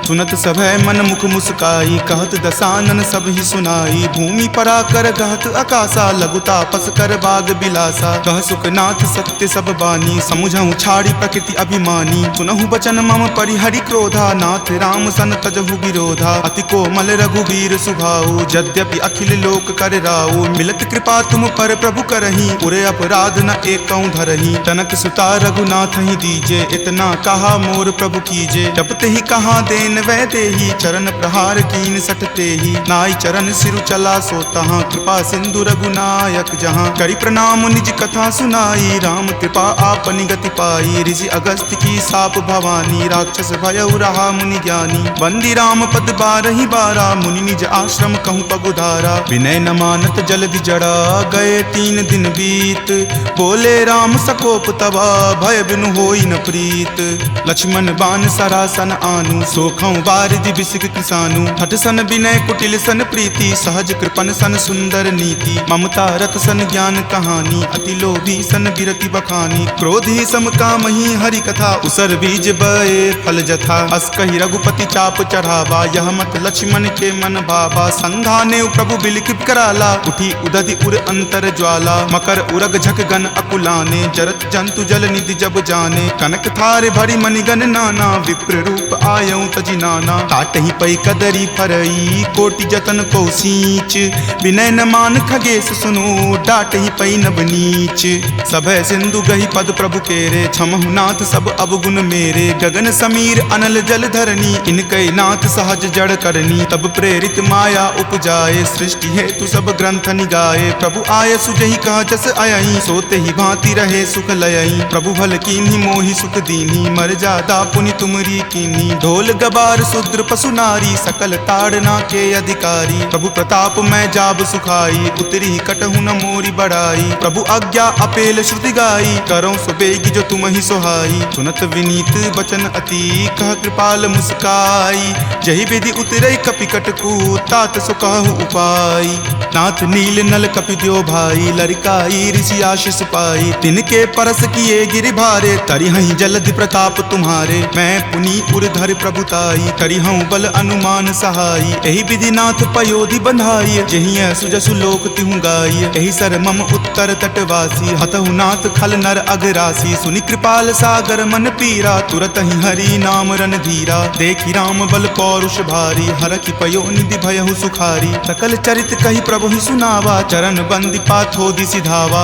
सुनत सभय मन मुख मुस्काई, कहत दसानन सब ही सुनाई। भूमि पराकर कहत आकाशा, लघु तापस कर बाग बिलासा। कह सुखनाथ सत्य सब बानी, समुझहु छाड़ी प्रकृति अभिमानी। सुनहु बचन मम परिहरि क्रोधा, नाथ राम सन तजहु विरोधा। अति कोमल रघुबीर रघुवीर सुभाऊ, यद्यपि अखिल लोक कर राऊ। मिलत कृपा तुम पर प्रभु करही, उरे अपराध न एकऊं धरही। तनक सुता रघुनाथ ही दीजे, इतना कहा मोर प्रभु कीजे। जपते ही कहा देन वै देही, चरण प्रहार कीन सटते ही। नाई चरण सिरु चला सो तहाँ, कृपा सिंधु रघुनायक जहाँ। करी प्रणाम निज कथा सुनाई, राम कृपा आपनि गति पाई। ऋषि अगस्त्य की साप भवानी, राक्षस भयउ रहा मुनि ज्ञानी। बंदी राम पद बारहि बारा, मुनि निज आश्रम कहूँ पगुधारा। विनय न मानत जल्दि जड़ा, गए 3 दिन बीत। बोले राम सकोप तबा, भय बिनु होई न प्रीत। लक्ष्मण बान सरासन आनु, सोखौ बारिधि बिसिक किसानु। हठ सन विनय कुटिल सन प्रीति, सहज कृपन सन सुंदर नीति। ममता रत सन ज्ञान कहानी, अति लोभी सन बिरति बखानी। क्रोधी सम कामहि हरि कथा, उसर बीज बए फल जथा। अस कहि रघुपति चाप चढ़ावा, यह मत लक्ष्मण के मन भावा। संधाने प्रभु बिलिख कराला, उठी उदधि उर अंतर ज्वाला। मकर उरग झक गन अकुलाने, जरत जंतु जल निधि जब जाने। कनक थार भरी मणिगन नाना, विप्र रूप आयऊ तजि नाना। काटहि पै कदरी फरई, कोटि जतन को सींच। विनय न मान खगेश सुनो, डाटहि पै नब नीच। सभय सिंधु गहि पद प्रभु केरे, क्षमहु नाथ सब अवगुण मेरे। गगन समीर अनल जल धरनी, इनकै नाथ सहज जड़ करनी। तब प्रेरित माया उपजाए, सृष्टि हेतु सब ग्रंथ निगाए। प्रभु आय सुजहि कह जस अयहि, सोते ही भांति रहे सुख लयहि। प्रभु भल कीन्ही मोहि सुख दीन्ही, मर जादा पुनि तुमरी कीन्ही। ढोल गबार शूद्र पशु नारी, सकल ताड़ना के अधिकारी। प्रभु प्रताप मैं जाब सुखाई, उतरी कटहु न मोरी बढ़ाई। प्रभु आज्ञा अपेल श्रुति गाई, करौ सुबेगी जो तुम ही सोहाई। सुनत विनीत बचन अति, कह कृपाल मुस्काई। जहि विधि उतरै कपिकट कू, तात सो कहु उपाय। नाथ नील नल कपि द्यो भाई, लरिकाई ऋषि आशीष पाई। तिनके परस किए गिरि भारे, तरिहहि जलधि प्रताप तुम्हारे। मैं पुनि उरधर प्रभुताई, करिहऊँ बल अनुमान सहाई। एहि विधि नाथ पयोधि बंधाई, जहिं सुजसु लोक तिहु गाई। एहि सर मम उत्तर तटवासी, हतहु नाथ खल नर अगरासी। सुनि कृपाल सागर मन पीरा, तुरत ही हरि नाम रन धीरा। देखि राम बल पौरुष भारी, हरखि पयो निधि भयहु सुखारी। सकल चरित कहि प्रभु ही सुनावा, चरण बंदी पाथोदि सिधावा।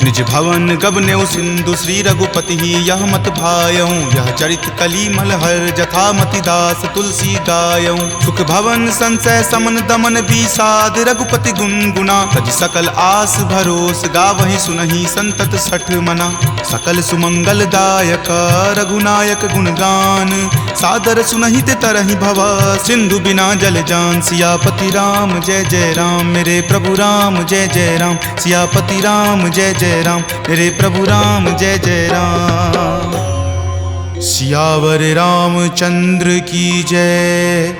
निज भवन गबनेउ सिंधु, श्री रघुपति ही यह मत भायऊँ। यह चरित कली मलहर, जथा मति दास तुलसी गायऊँ। सुख भवन संशय समन दमन बीसाद, रघुपति गुनगुना। तज सकल आस भरोस, गावहि सुनहि संतत सठ मना। सकल सुमंगल दायक, रघुनायक गुणगान। सादर सुनहि ते तरहि भव, सिंधु बिना जल जान। सियापति राम जय जय राम, मेरे प्रभु राम जय जय राम। सियापति राम जय जय राम, मेरे प्रभु राम जय जय राम। सियावर रामचंद्र की जय,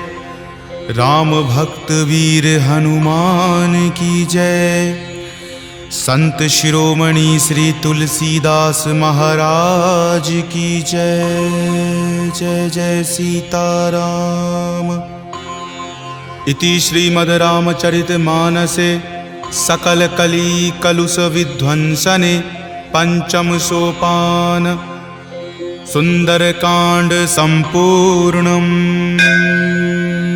राम भक्त वीर हनुमान की जय। संत शिरोमणि श्री तुलसीदास महाराज की जय। जय जय सीताराम। इति श्रीमद् रामचरित मानसे सकल कली कलुष विध्वंसने पंचम सोपान सुंदर कांड संपूर्णम्।